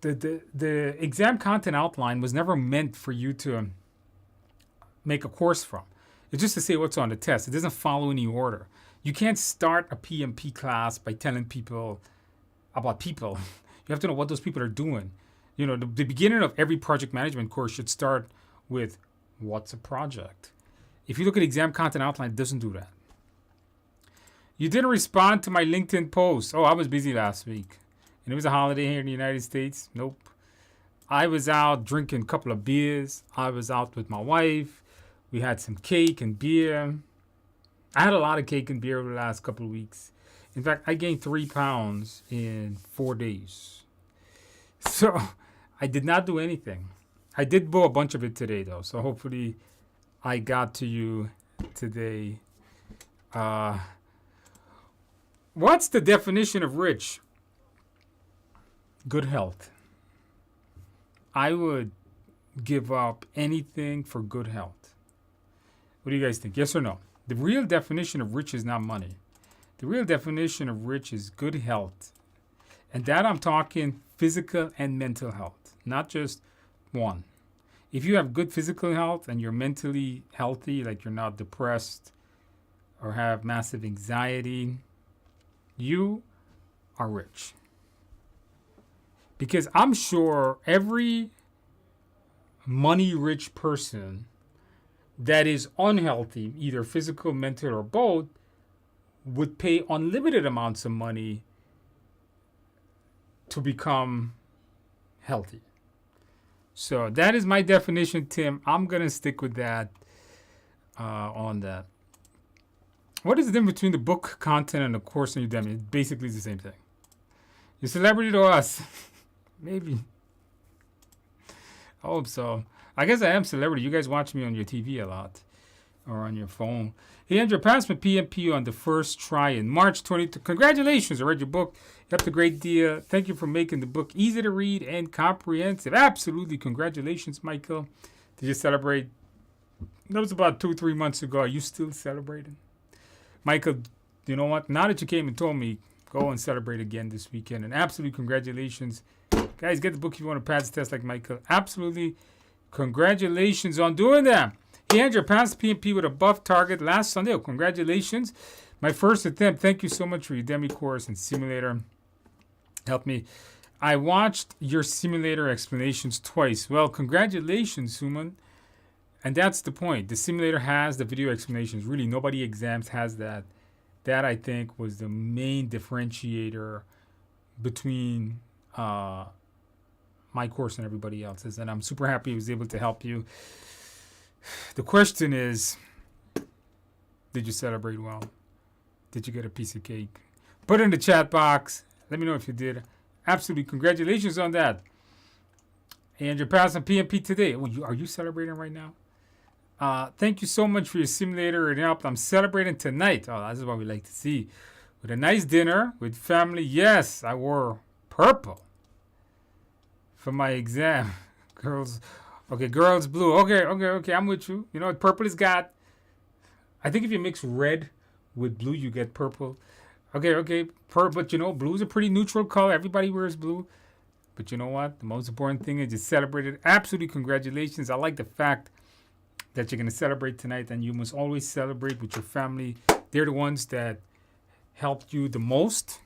the exam content outline was never meant for you to make a course from. It's just to say what's on the test. It doesn't follow any order. You can't start a PMP class by telling people about people. You have to know what those people are doing. The beginning of every project management course should start with what's a project. If you look at exam content outline, it doesn't do that. You didn't respond to my LinkedIn post. Oh, I was busy last week. And it was a holiday here in the United States. Nope. I was out drinking a couple of beers. I was out with my wife. We had some cake and beer. I had a lot of cake and beer over the last couple of weeks. In fact, I gained 3 pounds in 4 days. So I did not do anything. I did blow a bunch of it today, though. So hopefully I got to you today. What's the definition of rich? Good health. I would give up anything for good health. What do you guys think? Yes or no? The real definition of rich is not money. The real definition of rich is good health. And that I'm talking physical and mental health, not just one. If you have good physical health and you're mentally healthy, like you're not depressed or have massive anxiety, you are rich. Because I'm sure every money-rich person that is unhealthy, either physical, mental, or both, would pay unlimited amounts of money to become healthy. So that is my definition, Tim. I'm going to stick with that on that. What is the difference between the book content and the course on Udemy? It basically is the same thing. You're celebrity to us. Maybe. I hope so. I guess I am celebrity. You guys watch me on your TV a lot or on your phone. Hey, Andrew, passed my PMP on the first try in March 22. Congratulations. I read your book. You helped a great deal. Thank you for making the book easy to read and comprehensive. Absolutely. Congratulations, Michael. Did you celebrate? That was about 2-3 months ago. Are you still celebrating? Michael, you know what? Now that you came and told me, go and celebrate again this weekend. And absolutely congratulations. Guys, get the book if you want to pass the test like Michael. Absolutely congratulations on doing that. Hey, Andrew, passed PMP with a buff target last Sunday. Oh, congratulations. My first attempt. Thank you so much for your Udemy course and simulator. Help me. I watched your simulator explanations twice. Well, congratulations, Suman. And that's the point. The simulator has the video explanations. Really, nobody exams has that. That, I think, was the main differentiator between my course and everybody else's. And I'm super happy I was able to help you. The question is, did you celebrate well? Did you get a piece of cake? Put it in the chat box. Let me know if you did. Absolutely. Congratulations on that. And you're passing PMP today. Oh, are you celebrating right now? Thank you so much for your simulator and help. I'm celebrating tonight. Oh, that's what we like to see. With a nice dinner with family. Yes, I wore purple for my exam. Girls. Okay, girls blue. Okay. I'm with you. You know what purple has got? I think if you mix red with blue, you get purple. Okay. But you know, blue is a pretty neutral color. Everybody wears blue. But you know what? The most important thing is you celebrated. Absolutely congratulations. I like the fact that you're going to celebrate tonight, and you must always celebrate with your family. They're the ones that helped you the most.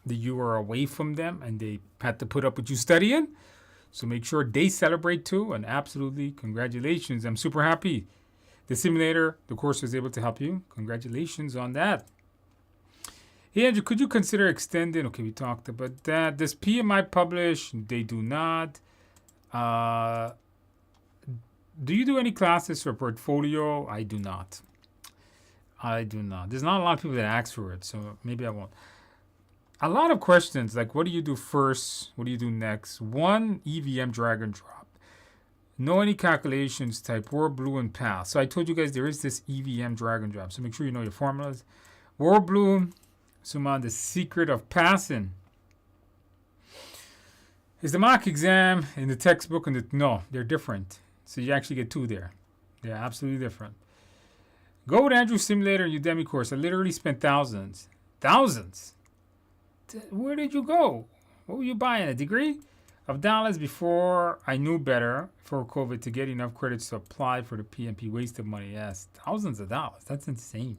That you were away from them, and they had to put up with you studying. So make sure they celebrate too, and absolutely congratulations. I'm super happy. The simulator, the course was able to help you. Congratulations on that. Hey, Andrew, could you consider extending? Okay, we talked about that. Does PMI publish? They do not. Do you do any classes for portfolio? I do not. There's not a lot of people that ask for it, so maybe I won't. A lot of questions like, what do you do first? What do you do next? One EVM drag and drop. No any calculations, type Word Blue and pass. So I told you guys there is this EVM drag and drop. So make sure you know your formulas. Word Blue, Suman, the secret of passing. Is the mock exam in the textbook and no, they're different. So you actually get 2 there. They're absolutely different. Go with Andrew Simulator Udemy course. I literally spent thousands. Where did you go? What were you buying? A degree of dollars before I knew better for COVID to get enough credits to apply for the PMP. Waste of money. Yes, thousands of dollars. That's insane.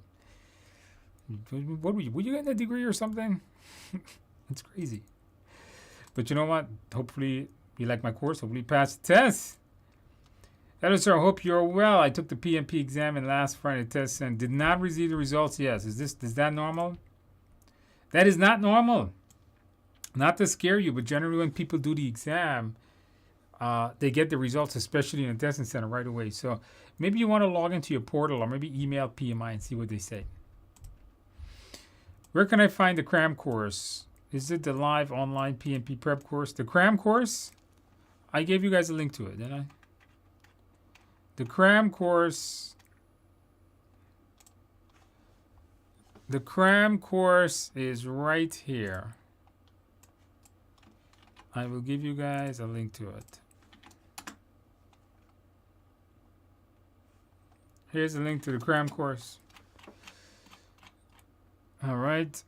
What were you? Were you getting a degree or something? It's crazy. But you know what? Hopefully you like my course. Hopefully you pass the test. Hello, sir. I hope you're well. I took the PMP exam in last Friday test and did not receive the results. Yes. Is that normal? That is not normal. Not to scare you, but generally when people do the exam, they get the results, especially in a testing center right away. So maybe you want to log into your portal or maybe email PMI and see what they say. Where can I find the Cram Course? Is it the live online PMP prep course? The Cram Course? I gave you guys a link to it, didn't I? The Cram Course. The Cram Course is right here. I will give you guys a link to it. Here's a link to the Cram Course. All right.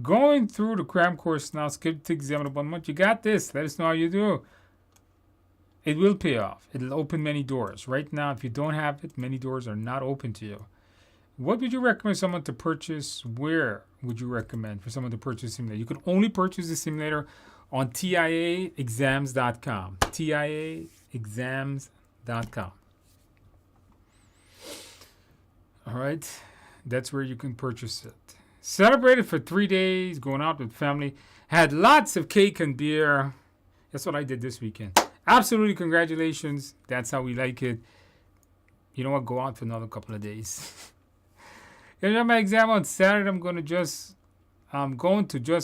Going through the Cram Course now, skip to exam in 1 month. You got this. Let us know how you do. It will pay off. It'll open many doors. Right now, if you don't have it, many doors are not open to you. What would you recommend someone to purchase? Where would you recommend for someone to purchase a simulator? You can only purchase the simulator on TIAexams.com. TIAexams.com. All right. That's where you can purchase it. Celebrated for 3 days, going out with family. Had lots of cake and beer. That's what I did this weekend. Absolutely, congratulations. That's how we like it. You know what? Go out for another couple of days. You know, my exam on Saturday, I'm going to just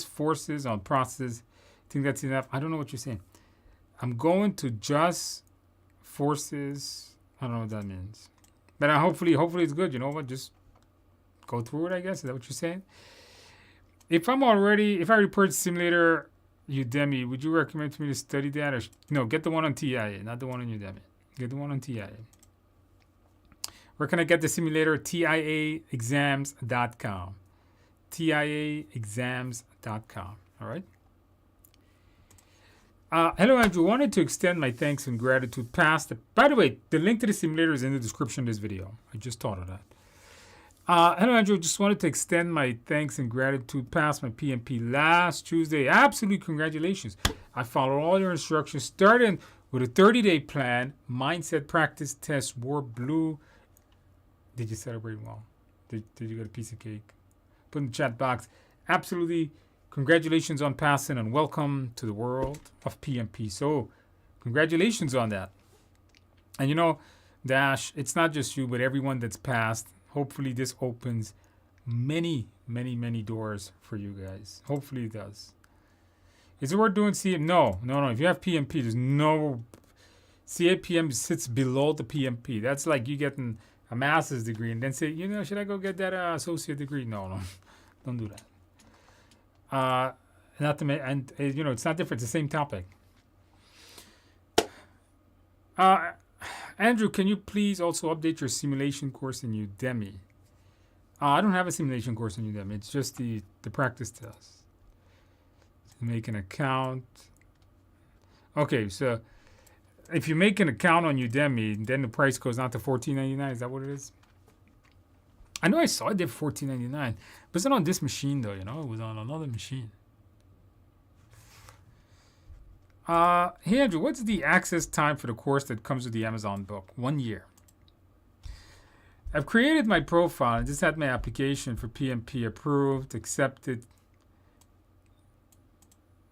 forces on process. I think that's enough. I don't know what you're saying. I'm going to just forces. I don't know what that means. But hopefully it's good. You know what? Just go through it, I guess. Is that what you're saying? If I already purchased simulator Udemy, would you recommend to me to study that? Or no, get the one on TIA, not the one on Udemy. Get the one on TIA. Where can I get the simulator? TIAexams.com. TIAexams.com. All right. Hello, Andrew. Wanted to extend my thanks and gratitude past. By the way, the link to the simulator is in the description of this video. I just thought of that. Hello, Andrew. Just wanted to extend my thanks and gratitude past my PMP last Tuesday. Absolutely, congratulations. I followed all your instructions, starting with a 30-day plan, mindset practice test, wore blue. Did you celebrate well? Did you get a piece of cake? Put in the chat box. Absolutely, congratulations on passing and welcome to the world of PMP. So, congratulations on that. And you know, Dash, it's not just you, but everyone that's passed. Hopefully this opens many, many, many doors for you guys. Hopefully it does. Is it worth doing CAPM? No. If you have PMP, there's no... CAPM sits below the PMP. That's like you getting a master's degree and then say, you know, should I go get that associate degree? No. Don't do that. Not to and you know, it's not different. It's the same topic. Andrew, can you please also update your simulation course in Udemy? I don't have a simulation course in Udemy. It's just the practice test. Make an account. Okay, so if you make an account on Udemy, then the price goes down to $14.99. Is that what it is? I know I saw it did $14.99, but it's not on this machine though. You know, it was on another machine. Hey Andrew, what's the access time for the course that comes with the Amazon book? 1 year. I've created my profile and just had my application for PMP approved, accepted.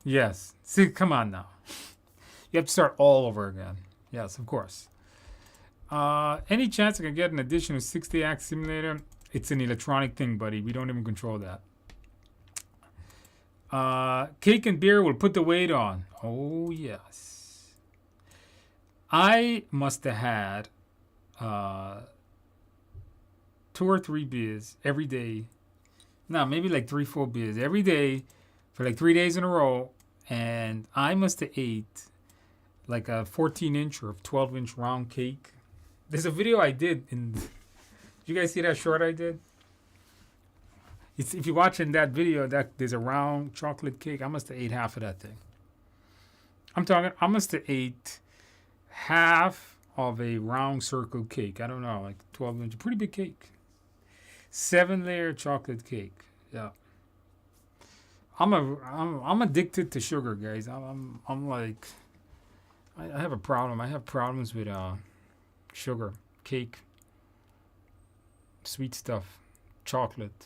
Yes. See, come on now. You have to start all over again. Yes, of course. Any chance I can get an additional 60 Act simulator? It's an electronic thing, buddy. We don't even control that. Cake and beer will put the weight on. Oh, yes. I must have had 2 or 3 beers every day. No, maybe like 3, 4 beers every day for like 3 days in a row. And I must have ate like a 14-inch or 12-inch round cake. There's a video I did. Did you guys see that short I did? If you're watching that video, that there's a round chocolate cake. I must have ate half of that thing. I'm talking, I must have ate half of a round circle cake. I don't know, like 12-inch, pretty big cake. 7-layer chocolate cake. Yeah. I'm addicted to sugar, guys. I'm like, I have a problem. I have problems with sugar, cake, sweet stuff, chocolate.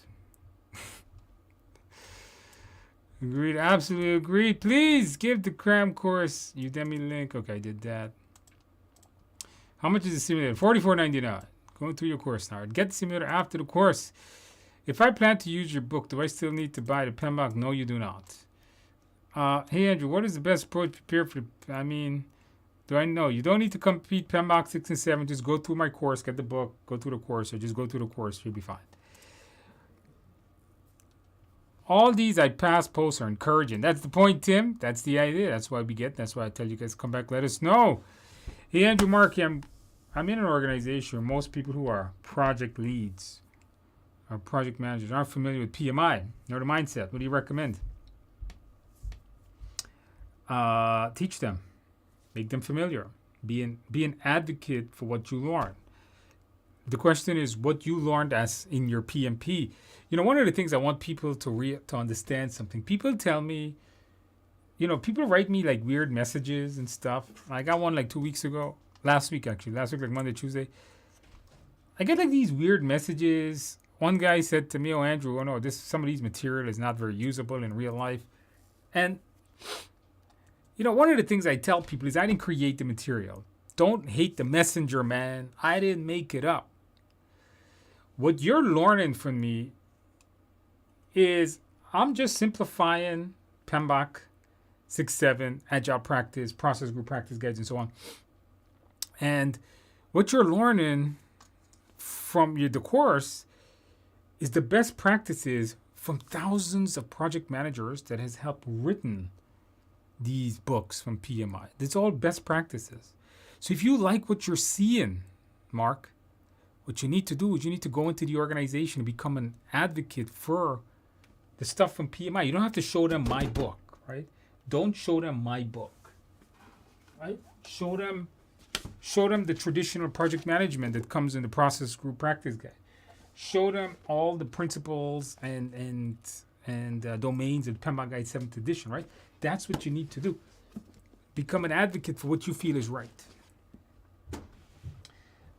Agreed. Absolutely agreed. Please give the Cram Course Udemy link. Okay, I did that. How much is the simulator? $44.99. Going through your course now. Get the simulator after the course. If I plan to use your book, do I still need to buy the PMBOK? No, you do not. Hey, Andrew, what is the best approach to prepare for do I know? You don't need to complete PMBOK 6 and 7. Just go through my course, get the book, go through the course, or just go through the course. You'll be fine. All these I pass posts are encouraging. That's the point, Tim. That's the idea. That's why that's why I tell you guys, come back, let us know. Hey, Andrew Markey, I'm in an organization where most people who are project leads or project managers aren't familiar with PMI nor the mindset. What do you recommend? Teach them. Make them familiar. Be an advocate for what you learn. The question is what you learned as in your PMP. You know, one of the things I want people to understand something. People tell me, people write me like weird messages and stuff. I got one like 2 weeks ago. Last week, like Monday, Tuesday. I get like these weird messages. One guy said to me, "Oh, Andrew, some of these material is not very usable in real life." And one of the things I tell people is I didn't create the material. Don't hate the messenger, man. I didn't make it up. What you're learning from me is I'm just simplifying PMBOK 6, 7, agile practice, process group practice guides, and so on. And what you're learning from the course is the best practices from thousands of project managers that has helped written these books from PMI. It's all best practices. So if you like what you're seeing, Mark, what you need to do is you need to go into the organization and become an advocate for the stuff from PMI. You don't have to show them my book, right? Don't show them my book, right? Show them the traditional project management that comes in the process group practice guide. Show them all the principles and domains of PMBOK Guide 7th edition, right? That's what you need to do. Become an advocate for what you feel is right.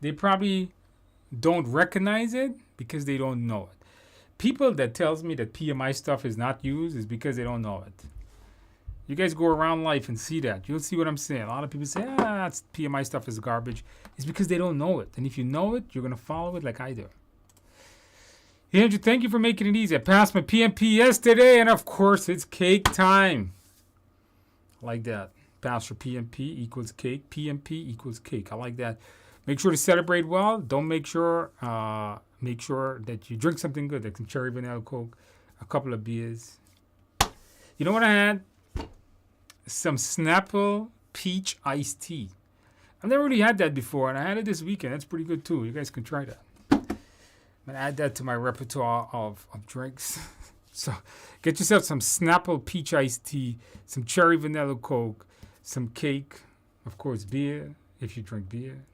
They probably don't recognize it because they don't know it. People that tells me that PMI stuff is not used is because they don't know it. You guys go around life and see that. You'll see what I'm saying. A lot of people say, PMI stuff is garbage. It's because they don't know it. And if you know it, you're going to follow it like I do. Andrew, thank you for making it easy. I passed my PMP yesterday, and of course, it's cake time. I like that. Pass your PMP equals cake. PMP equals cake. I like that. Make sure to celebrate well. Don't make sure that you drink something good, like some cherry vanilla Coke, a couple of beers. You know what I had? Some Snapple peach iced tea. I've never really had that before, and I had it this weekend. That's pretty good too. You guys can try that. I'm going to add that to my repertoire of drinks. So get yourself some Snapple peach iced tea, some cherry vanilla Coke, some cake, of course, beer, if you drink beer.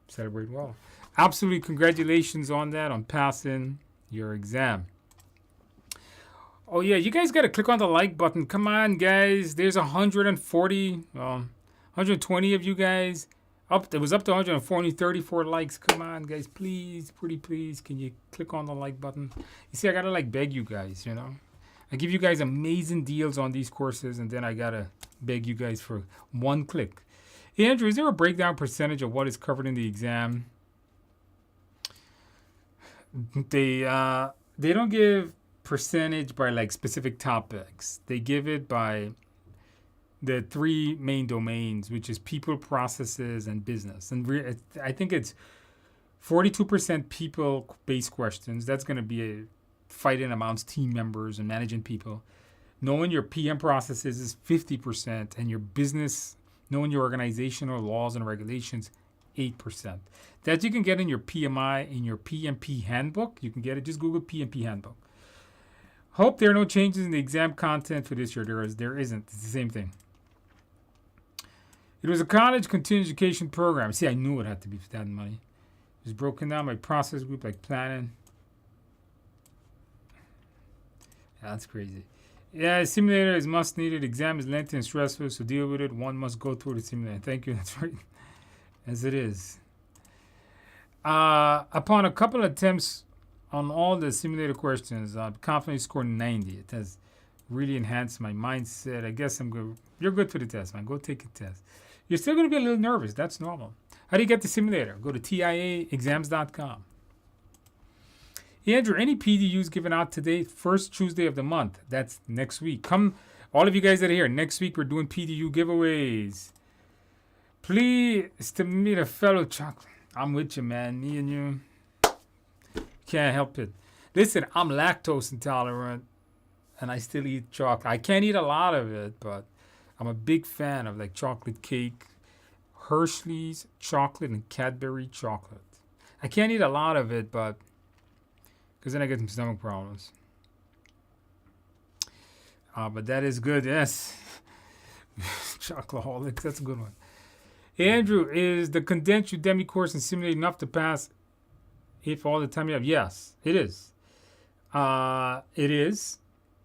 Celebrate well. Absolutely congratulations on that, on passing your exam. Oh, yeah, you guys got to click on the like button. Come on, guys. There's 120 of you guys. It was up to 134 likes. Come on, guys. Please, pretty please, can you click on the like button? You see, I got to beg you guys, I give you guys amazing deals on these courses, and then I got to beg you guys for one click. Hey, Andrew, is there a breakdown percentage of what is covered in the exam? They don't give percentage by specific topics. They give it by the three main domains, which is people, processes, and business. And I think it's 42% people-based questions. That's going to be fighting amongst team members and managing people. Knowing your PM processes is 50%, and your business, knowing your organizational laws and regulations, 8%. That you can get in your PMI, in your PMP handbook. You can get it. Just Google PMP handbook. Hope there are no changes in the exam content for this year. There isn't. It's the same thing. It was a college continuing education program. See, I knew it had to be for that money. It was broken down by process group, like planning. Yeah, that's crazy. Yeah, simulator is must needed. Exam is lengthy and stressful, so deal with it. One must go through the simulator. Thank you. That's right. As it is. Upon a couple of attempts on all the simulator questions, I confidently scored 90. It has really enhanced my mindset. I guess I'm good. You're good for the test, man. Go take a test. You're still going to be a little nervous. That's normal. How do you get the simulator? Go to TIAexams.com. Hey, Andrew, any PDUs given out today? First Tuesday of the month. That's next week. Come, all of you guys that are here. Next week, we're doing PDU giveaways. Please, to meet a fellow chocolate. I'm with you, man. Me and you. Can't help it. Listen, I'm lactose intolerant, and I still eat chocolate. I can't eat a lot of it, but I'm a big fan of like chocolate cake, Hershey's chocolate, and Cadbury chocolate. I can't eat a lot of it, but because then I get some stomach problems. But that is good, yes. Chocoholics, that's a good one. Hey, Andrew, is the condensed Udemy course and simulate enough to pass if all the time you have? Yes, it is. It is,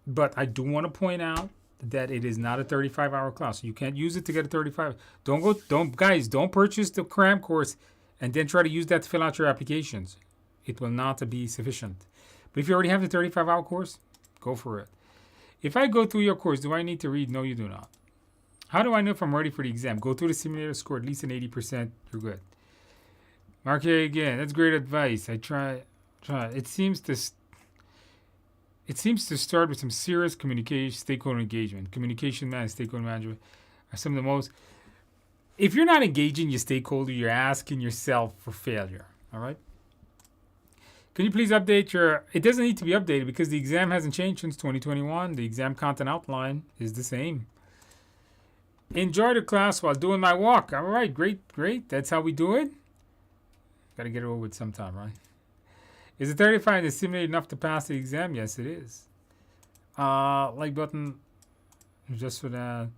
but I do want to point out that it is not a 35-hour class. So you can't use it to get a 35. Don't purchase the Cram course and then try to use that to fill out your applications. It will not be sufficient. But if you already have the 35-hour course, go for it. If I go through your course, do I need to read? No, you do not. How do I know if I'm ready for the exam? Go through the simulator, score at least an 80%. You're good. Mark here again. That's great advice. I try. It seems to start with some serious communication, stakeholder engagement. Communication and stakeholder management are some of the most. If you're not engaging your stakeholder, you're asking yourself for failure. All right. Can you please update your? It doesn't need to be updated because the exam hasn't changed since 2021. The exam content outline is the same. Enjoy the class while doing my walk. All right, great. That's how we do it. Got to get it over with sometime, right? Is it 35 and simulated enough to pass the exam? Yes, it is. Like button, just for that.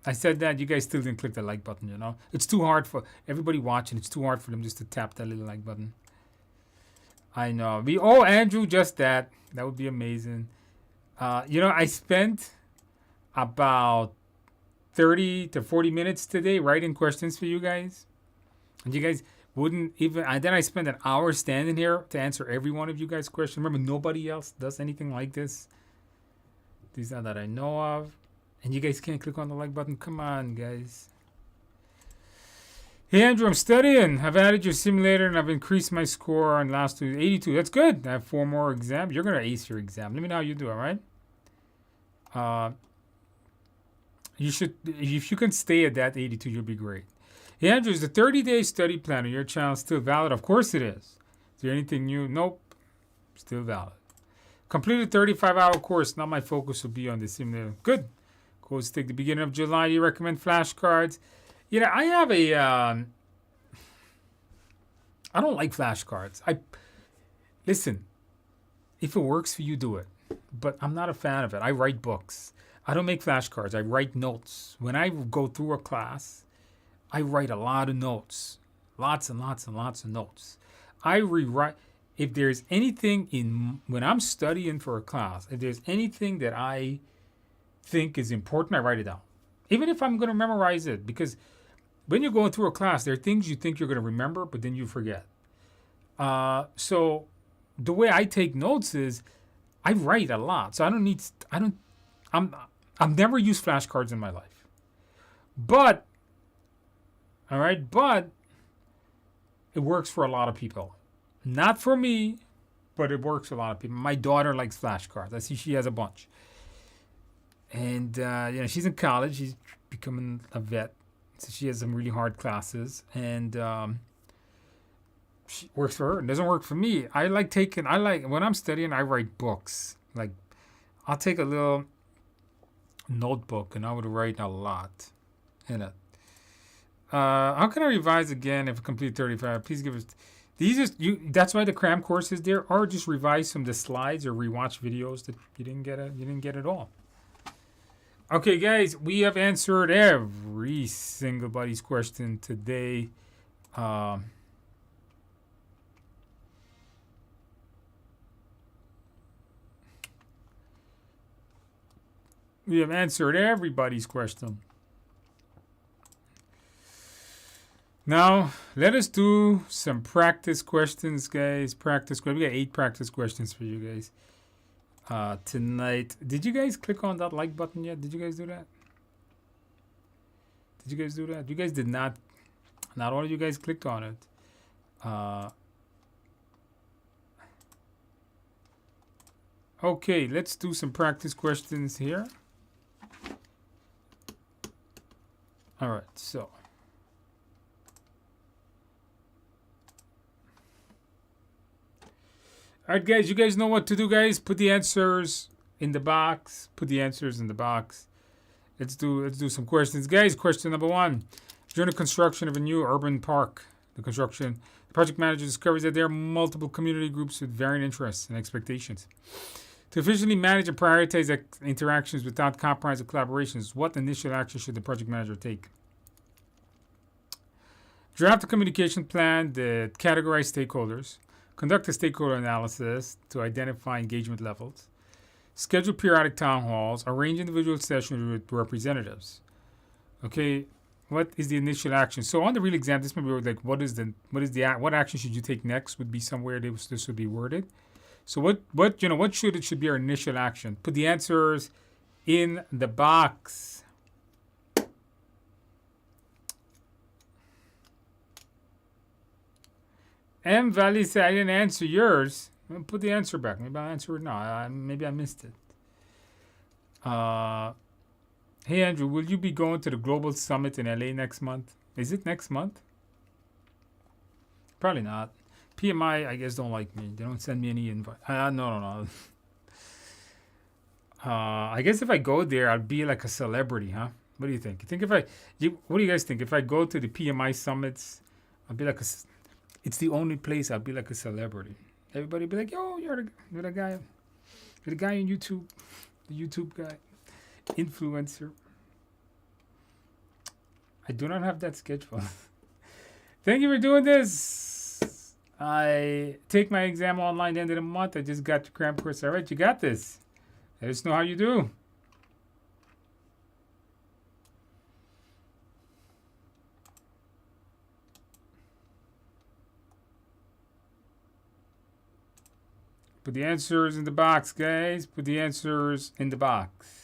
I said that. You guys still didn't click the like button, you know? It's too hard for everybody watching. It's too hard for them just to tap that little like button. I know. Andrew, just that. That would be amazing. I spent about 30 to 40 minutes today writing questions for you guys. And you guys wouldn't even, and then I spent an hour standing here to answer every one of you guys' questions. Remember, nobody else does anything like this. These are that I know of. And you guys can't click on the like button. Come on, guys. Hey, Andrew, I'm studying. I've added your simulator and I've increased my score on last two, 82. That's good. I have 4 more exams. You're going to ace your exam. Let me know how you do, all right? You should, if you can stay at that 82, you'll be great. Hey, Andrew, is the 30-day study plan on your channel still valid? Of course it is. Is there anything new? Nope. Still valid. Completed 35-hour course. Now my focus will be on the simulator. Good. Course take the beginning of July. Do you recommend flashcards? I have a... I don't like flashcards. Listen, if it works for you, do it. But I'm not a fan of it. I write books. I don't make flashcards. I write notes. When I go through a class, I write a lot of notes. Lots and lots and lots of notes. I rewrite. If there's anything when I'm studying for a class, if there's anything that I think is important, I write it down. Even if I'm going to memorize it. Because when you're going through a class, there are things you think you're going to remember, but then you forget. So the way I take notes is I write a lot. So I've never used flashcards in my life. But it works for a lot of people. Not for me, but it works for a lot of people. My daughter likes flashcards. I see she has a bunch. And, she's in college. She's becoming a vet. So she has some really hard classes. And she works for her. It doesn't work for me. When I'm studying, I write books. Like, I'll take a little notebook and I would write a lot in it. How can I revise again if I complete 35? Please give us... That's why the Cram course is there, or just revise some of the slides or rewatch videos that you didn't get at all. Okay, guys, we have answered every single body's question today. We have answered everybody's question. Now, let us do some practice questions, guys. We got 8 practice questions for you guys tonight. Did you guys click on that like button yet? Did you guys do that? You guys did not. Not all of you guys clicked on it. Okay, let's do some practice questions here. All right, so. All right, guys, you guys know what to do, guys. Put the answers in the box. Put the answers in the box. Let's do some questions, guys. Question number 1: during the construction of a new urban park, the project manager discovers that there are multiple community groups with varying interests and expectations. To efficiently manage and prioritize interactions without compromise or collaborations, what initial action should the project manager take? Draft a communication plan that categorize stakeholders. Conduct a stakeholder analysis to identify engagement levels. Schedule periodic town halls. Arrange individual sessions with representatives. Okay, what is the initial action? So on the real exam, this might be like, what action should you take next? Would be somewhere this would be worded. So what should be our initial action? Put the answers in the box. M Valley said I didn't answer yours. Put the answer back. Maybe I'll answer it now. Maybe I missed it. Hey Andrew, will you be going to the Global Summit in LA next month? Is it next month? Probably not. PMI, I guess, don't like me. They don't send me any invite. No. I guess if I go there, I'll be like a celebrity, huh? What do you think? What do you guys think? If I go to the PMI summits, I'll be like it's the only place I'll be like a celebrity. Everybody be like, yo, you're the guy on YouTube, the YouTube guy, influencer. I do not have that schedule. Thank you for doing this. I take my exam online the end of the month. I just got the Cram Course. All right, you got this. Let us know how you do. Put the answers in the box, guys. Put the answers in the box.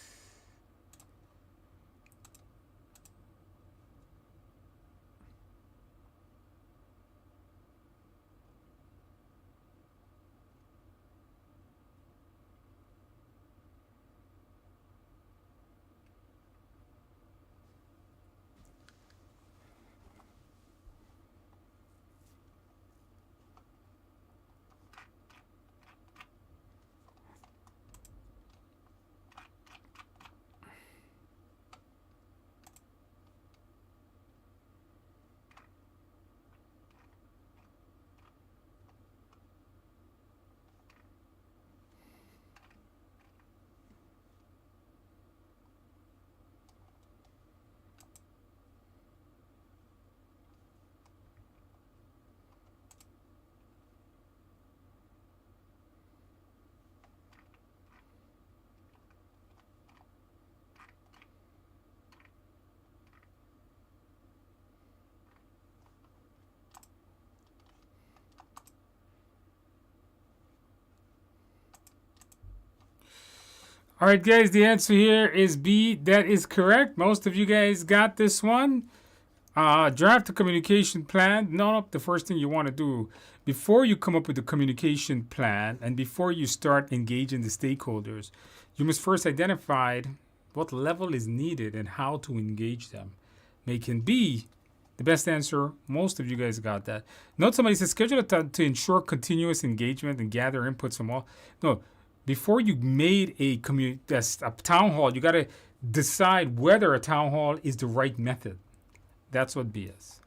All right, guys, the answer here is B. That is correct. Most of you guys got this one. Draft a communication plan. No, the first thing you want to do before you come up with the communication plan and before you start engaging the stakeholders, you must first identify what level is needed and how to engage them. Making B the best answer. Most of you guys got that. Note somebody says schedule a time to ensure continuous engagement and gather inputs from all. No. Before you made a town hall, you got to decide whether a town hall is the right method. That's what B is.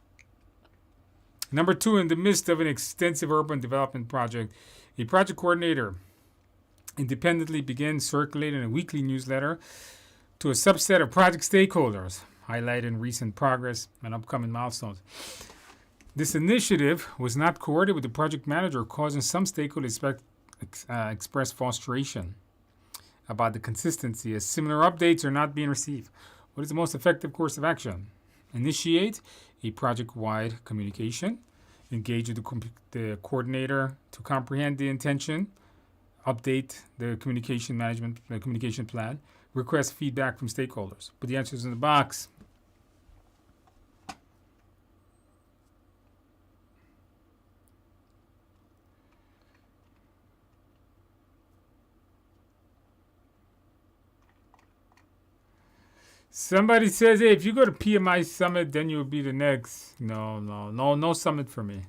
Number 2, in the midst of an extensive urban development project, a project coordinator independently begins circulating a weekly newsletter to a subset of project stakeholders, highlighting recent progress and upcoming milestones. This initiative was not coordinated with the project manager, causing some stakeholders express frustration about the consistency as similar updates are not being received. What is the most effective course of action? Initiate a project-wide communication. Engage with the coordinator to comprehend the intention. Update the communication plan. Request feedback from stakeholders. Put the answers in the box. Somebody says, hey, if you go to PMI Summit, then you'll be the next. No summit for me.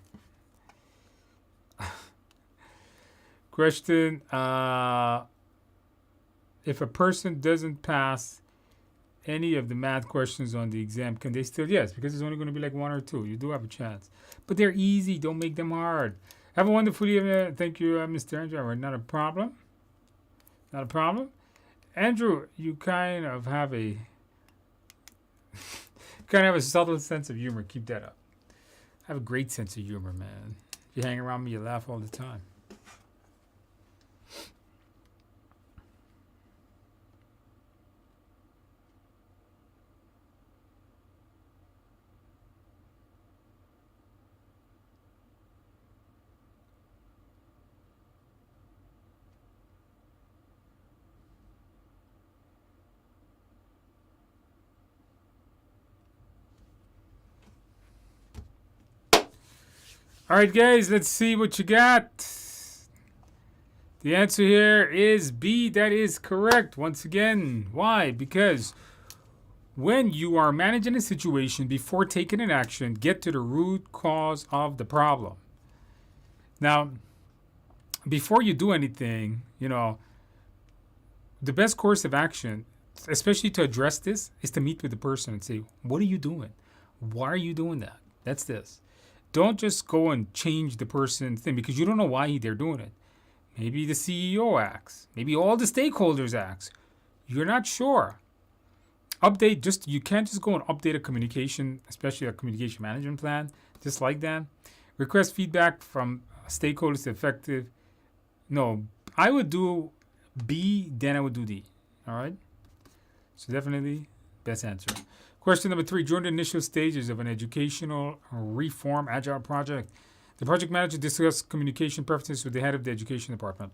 Question, if a person doesn't pass any of the math questions on the exam, can they still? Yes, because it's only going to be like one or two. You do have a chance. But they're easy. Don't make them hard. Have a wonderful evening. Thank you, Mr. Andrew. Not a problem. Not a problem. Andrew, you kind of have a subtle sense of humor. Keep that up. I have a great sense of humor, man. If you hang around me, you laugh all the time. All right, guys, let's see what you got. The answer here is B. That is correct. Once again, why? Because when you are managing a situation, before taking an action, get to the root cause of the problem. Now, before you do anything, the best course of action, especially to address this, is to meet with the person and say, what are you doing? Why are you doing that? That's this. Don't just go and change the person's thing because you don't know why they're doing it. Maybe the CEO acts. Maybe all the stakeholders acts. You're not sure. You can't just go and update a communication, especially a communication management plan, just like that. Request feedback from stakeholders effective. No, I would do B, then I would do D. All right? So definitely best answer. Question number 3. During the initial stages of an educational reform agile project, the project manager discussed communication preferences with the head of the education department.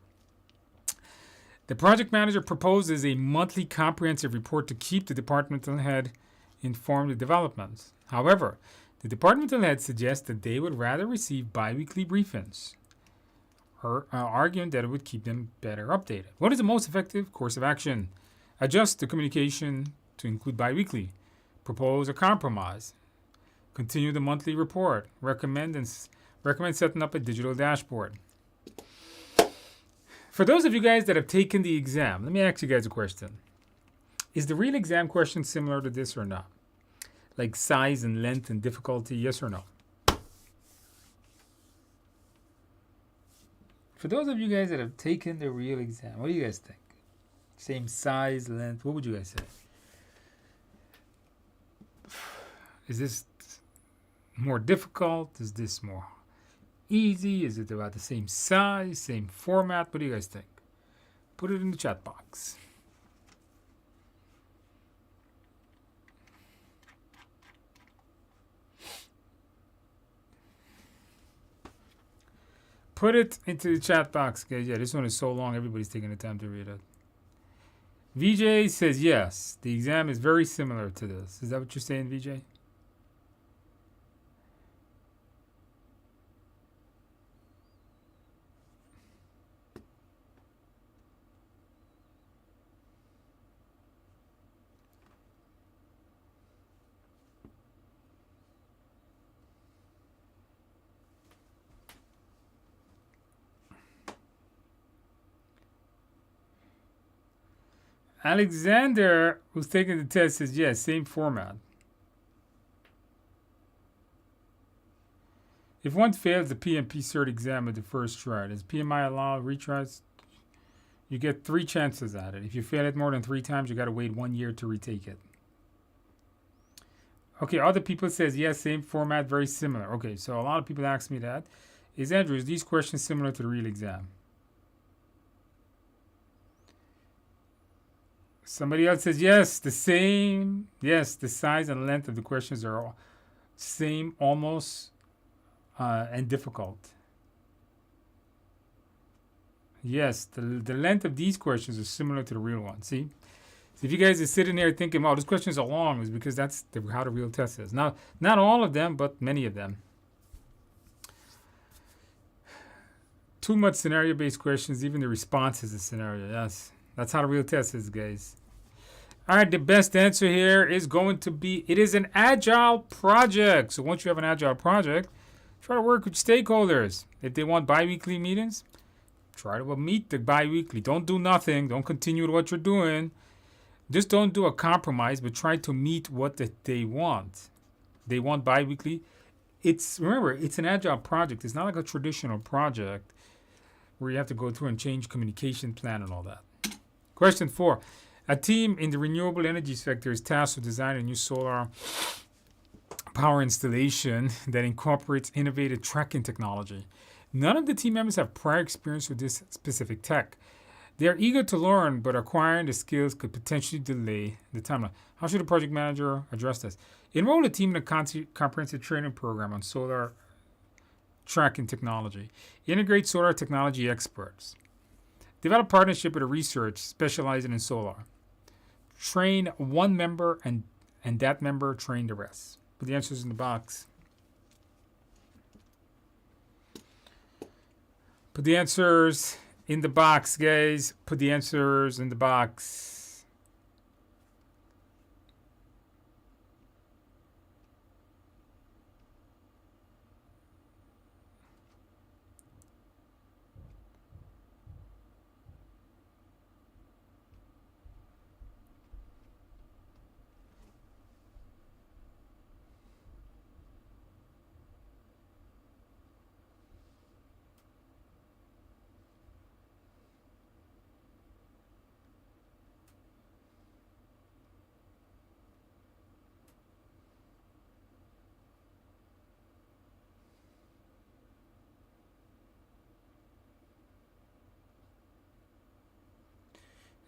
The project manager proposes a monthly comprehensive report to keep the departmental head informed of developments. However, the departmental head suggests that they would rather receive biweekly briefings, arguing that it would keep them better updated. What is the most effective course of action? Adjust the communication to include biweekly. Propose a compromise. Continue the monthly report. Recommend setting up a digital dashboard. For those of you guys that have taken the exam, let me ask you guys a question. Is the real exam question similar to this or not? Like size and length and difficulty, yes or no? For those of you guys that have taken the real exam, what do you guys think? Same size, length, what would you guys say? Is this more difficult? Is this more easy? Is it about the same size, same format? What do you guys think? Put it in the chat box. Put it into the chat box, guys. Yeah, this one is so long, everybody's taking the time to read it. VJ says yes, the exam is very similar to this. Is that what you're saying, VJ? Alexander, who's taking the test, says yes, same format. If one fails the PMP cert exam at the first try, does PMI allow retries? You get 3 chances at it. If you fail it more than 3 times, you got to wait 1 year to retake it. Okay, other people says yes, same format, very similar. Okay, so a lot of people ask me that. Andrew, is these questions similar to the real exam? Somebody else says yes, the same. Yes, the size and length of the questions are all same, almost, and difficult. Yes, the length of these questions is similar to the real one. See? So if you guys are sitting there thinking, oh, these questions are long, it's because that's how the real test is. Now, not all of them, but many of them. Too much scenario-based questions, even the response is a scenario. Yes, that's how the real test is, guys. All right, the best answer here is going to be it is an agile project. So once you have an agile project, try to work with stakeholders. If they want bi-weekly meetings, try to meet the bi-weekly. Don't do nothing. Don't continue with what you're doing. Just don't do a compromise, but try to meet what they want. They want bi-weekly. Remember, it's an agile project. It's not like a traditional project where you have to go through and change communication plan and all that. Question 4. A team in the renewable energy sector is tasked with designing a new solar power installation that incorporates innovative tracking technology. None of the team members have prior experience with this specific tech. They are eager to learn, but acquiring the skills could potentially delay the timeline. How should a project manager address this? Enroll a team in a comprehensive training program on solar tracking technology. Integrate solar technology experts. Develop partnership with a research specializing in solar. Train one member and that member train the rest. Put the answers in the box. Put the answers in the box, guys. Put the answers in the box.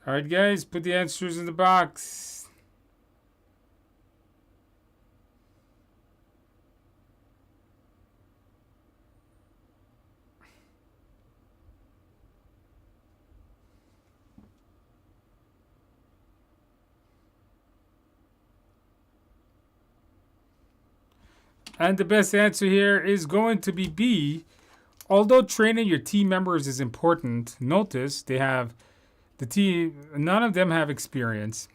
All right, guys, put the answers in the box. And the best answer here is going to be B. Although training your team members is important, notice they have none of them have experience,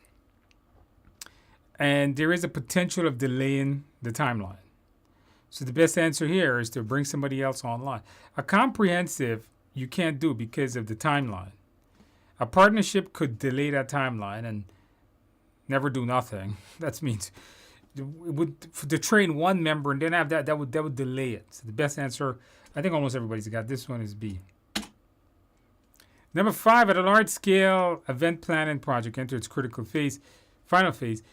and there is a potential of delaying the timeline. So the best answer here is to bring somebody else online. A comprehensive you can't do because of the timeline. A partnership could delay that timeline and never do nothing. That means to train one member and then have that would delay it. So the best answer, I think almost everybody's got this one, is B. Number 5, at a large-scale event planning project enter its critical phase, final phase,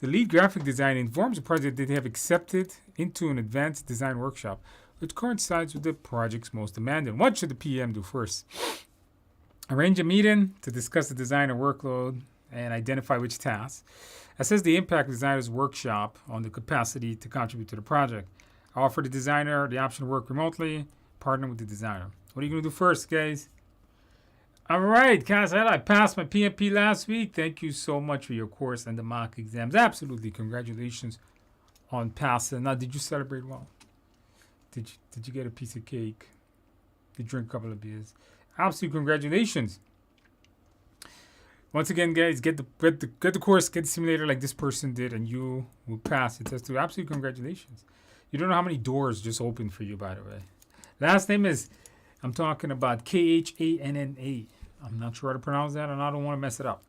the lead graphic designer informs the project that they have accepted into an advanced design workshop, which coincides with the project's most demanding. What should the PM do first? Arrange a meeting to discuss the designer workload and identify which tasks. Assess the impact of the designer's workshop on the capacity to contribute to the project. Offer the designer the option to work remotely. Partner with the designer. What are you going to do first, guys? All right, guys, I passed my PMP last week. Thank you so much for your course and the mock exams. Absolutely, congratulations on passing. Now, did you celebrate well? Did you get a piece of cake? Did you drink a couple of beers? Absolutely, congratulations. Once again, guys, get the course, get the simulator like this person did, and you will pass the test too. Absolutely, congratulations. You don't know how many doors just opened for you, by the way. Last name is, I'm talking about Khanna. I'm not sure how to pronounce that, and I don't want to mess it up.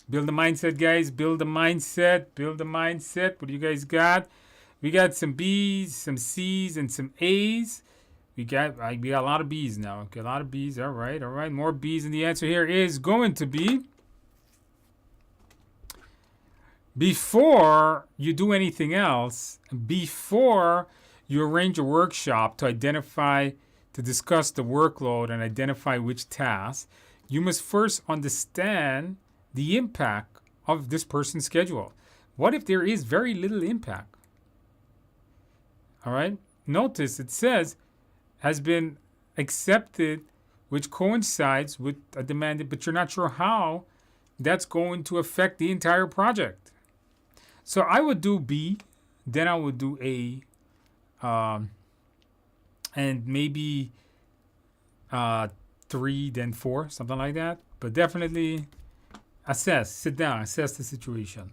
Build the mindset, guys. Build the mindset. Build the mindset. What do you guys got? We got some B's, some C's, and some A's. We got a lot of B's now. Okay, a lot of B's. All right. More B's, and the answer here is going to be, before you do anything else, before you arrange a workshop to discuss the workload and identify which tasks, you must first understand the impact of this person's schedule. What if there is very little impact? All right. Notice it says has been accepted which coincides with a demanded, but you're not sure how that's going to affect the entire project. So I would do B, then I would do A, and maybe 3, then 4, something like that. But definitely sit down, assess the situation.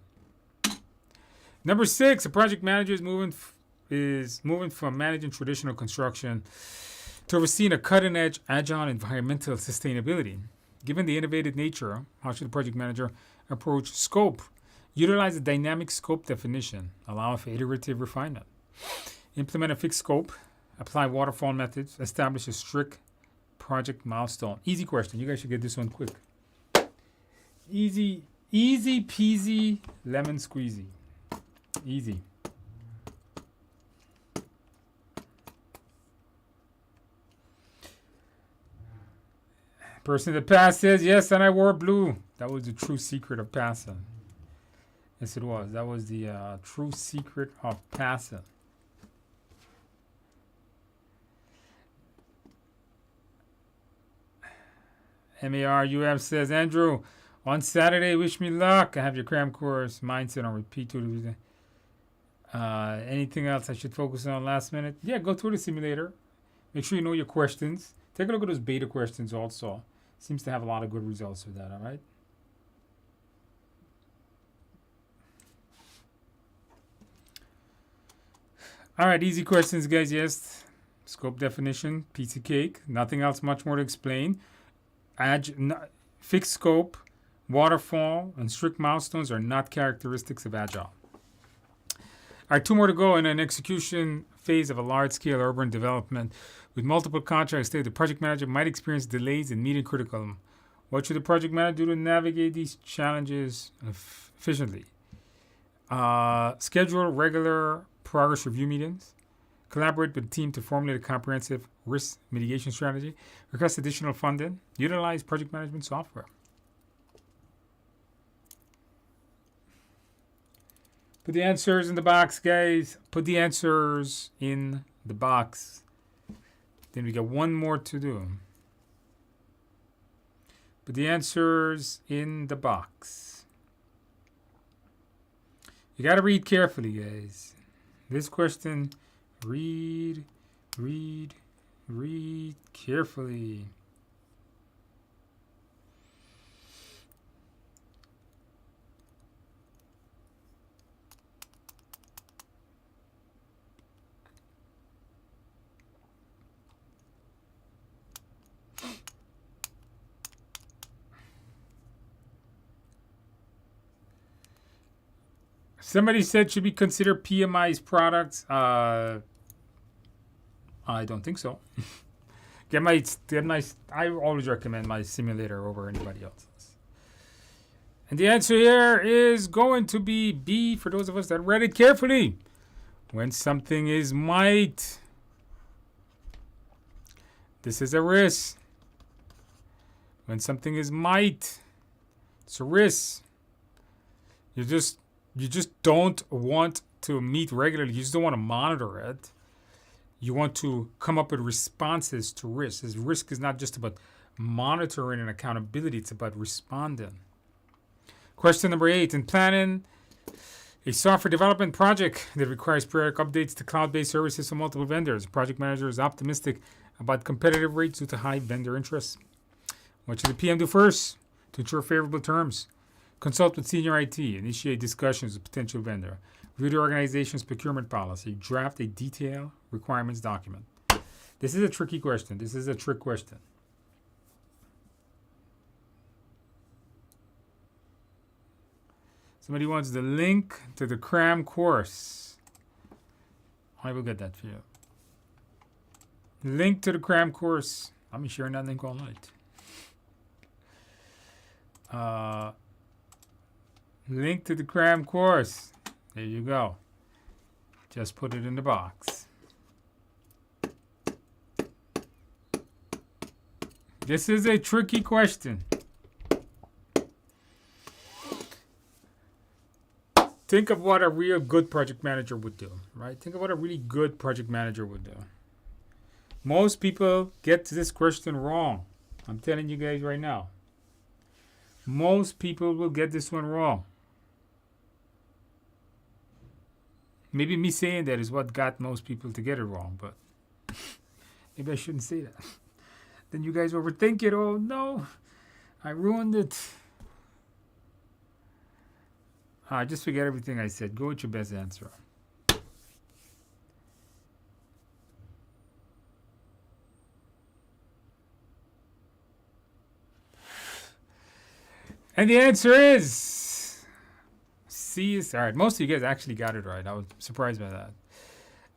Number 6, a project manager is moving from managing traditional construction to overseeing a cutting-edge, agile, environmental sustainability. Given the innovative nature, how should the project manager approach scope? Utilize a dynamic scope definition, allowing for iterative refinement. Implement a fixed scope, apply waterfall methods, establish a strict project milestone. Easy question. You guys should get this one quick. Easy peasy, lemon squeezy. Easy. Person that passed says, yes, and I wore blue. That was the true secret of passing. Yes, it was. That was the true secret of passing. MARUF says, Andrew, on Saturday, wish me luck. I have your Cram Course mindset on repeat. Anything else I should focus on last minute? Yeah, go through the simulator. Make sure you know your questions. Take a look at those beta questions also. Seems to have a lot of good results with that, all right? All right, easy questions, guys. Yes, scope definition, piece of cake. Nothing else much more to explain. Fixed scope, waterfall, and strict milestones are not characteristics of Agile. All right, 2 more to go in an execution phase of a large-scale urban development. With multiple contracts, the project manager might experience delays in meeting critical. What should the project manager do to navigate these challenges efficiently? Schedule regular progress review meetings. Collaborate with the team to formulate a comprehensive risk mitigation strategy. Request additional funding. Utilize project management software. Put the answers in the box, guys. Put the answers in the box. Then we got one more to do. Put the answers in the box. You got to read carefully, guys. This question, read carefully. Somebody said should we consider PMI's products? I don't think so. I always recommend my simulator over anybody else's. And the answer here is going to be B for those of us that read it carefully. When something is might, this is a risk. When something is might, it's a risk. You just don't want to meet regularly. You just don't want to monitor it. You want to come up with responses to risk. This risk is not just about monitoring and accountability. It's about responding. Question number 8. In planning a software development project that requires periodic updates to cloud-based services from multiple vendors, the project manager is optimistic about competitive rates due to high vendor interest. What should the PM do first to ensure favorable terms? Consult with senior IT. Initiate discussions with potential vendor. Review the organization's procurement policy. Draft a detailed requirements document. This is a tricky question. This is a trick question. Somebody wants the link to the Cram course. I will get that for you. Link to the Cram course. I'll be sharing that link all night. Link to the Cram course. There you go. Just put it in the box. This is a tricky question. Think of what a real good project manager would do, right? Think of what a really good project manager would do. Most people get this question wrong. I'm telling you guys right now. Most people will get this one wrong. Maybe me saying that is what got most people to get it wrong, but maybe I shouldn't say that. Then you guys overthink it. Oh no, I ruined it. Just forget everything I said. Go with your best answer. And the answer is C. Is all right. Most of you guys actually got it right. I was surprised by that.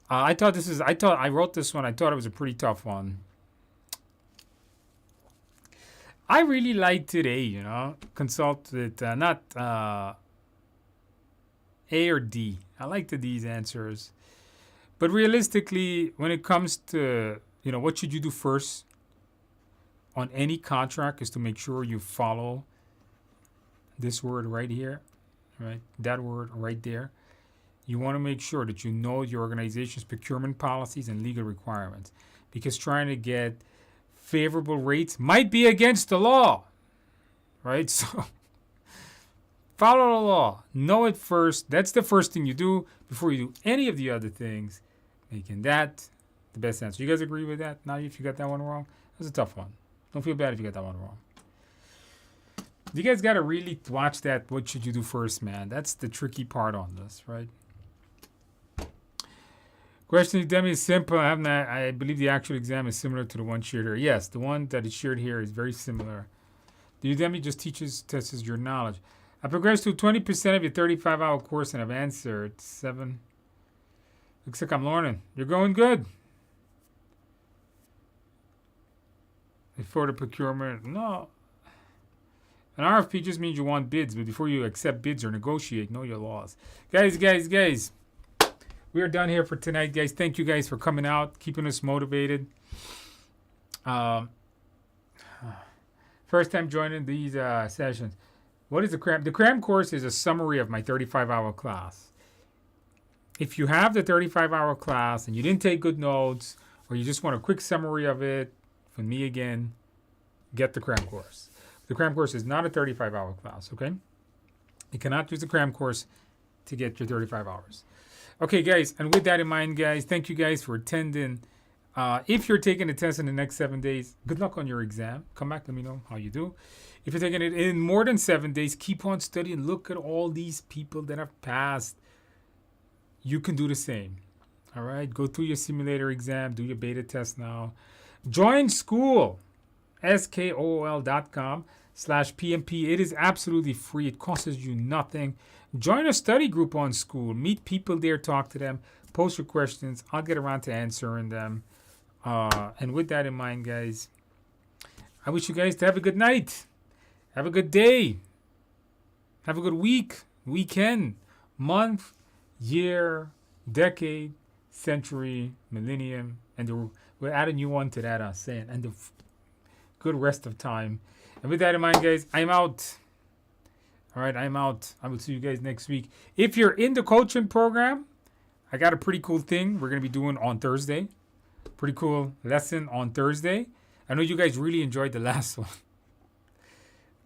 I thought I wrote this one. I thought it was a pretty tough one. I really liked today, consult with not A or D. I like the D's answers. But realistically, when it comes to, what should you do first on any contract is to make sure you follow this word right here, right? That word right there. You want to make sure that you know your organization's procurement policies and legal requirements, because trying to get favorable rates might be against the law, right? So follow the law. Know it first. That's the first thing you do before you do any of the other things, making that the best answer. You guys agree with that? Now, if you got that one wrong, that's a tough one. Don't feel bad if you got that one wrong. You guys got to really watch that. What should you do first, man? That's the tricky part on this, right? Question Udemy is simple. I believe the actual exam is similar to the one shared here. Yes, the one that is shared here is very similar. The Udemy just tests your knowledge. I progressed to 20% of your 35-hour course and I've answered 7. Looks like I'm learning. You're going good. Before the procurement, no. An RFP just means you want bids, but before you accept bids or negotiate, know your laws. Guys. We are done here for tonight, guys. Thank you guys for coming out, keeping us motivated. First time joining these sessions. What is the Cram? The Cram course is a summary of my 35-hour class. If you have the 35-hour class and you didn't take good notes, or you just want a quick summary of it, from me again, get the Cram course. The Cram course is not a 35-hour class, okay? You cannot use the Cram course to get your 35 hours. Okay, guys, and with that in mind, guys, thank you guys for attending. If you're taking the test in the next 7 days, good luck on your exam. Come back, let me know how you do. If you're taking it in more than 7 days, keep on studying. Look at all these people that have passed. You can do the same. All right, go through your simulator exam, do your beta test now. Join school, skool.com/PMP. It is absolutely free. It costs you nothing. Join a study group on school. Meet people there, talk to them, post your questions. I'll get around to answering them. And with that in mind, guys, I wish you guys to have a good night. Have a good day. Have a good week, weekend, month, year, decade, century, millennium, and we're adding new one to that saying, and the good rest of time. And with that in mind, guys, I'm out. All right, I'm out. I will see you guys next week. If you're in the coaching program, I got a pretty cool thing we're going to be doing on Thursday. Pretty cool lesson on Thursday. I know you guys really enjoyed the last one.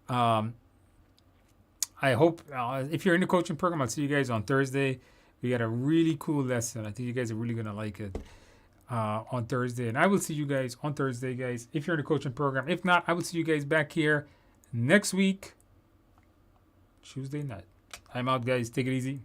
I hope if you're in the coaching program, I'll see you guys on Thursday. We got a really cool lesson. I think you guys are really going to like it on Thursday. And I will see you guys on Thursday, guys, if you're in the coaching program. If not, I will see you guys back here next week, Tuesday night. I'm out, guys. Take it easy.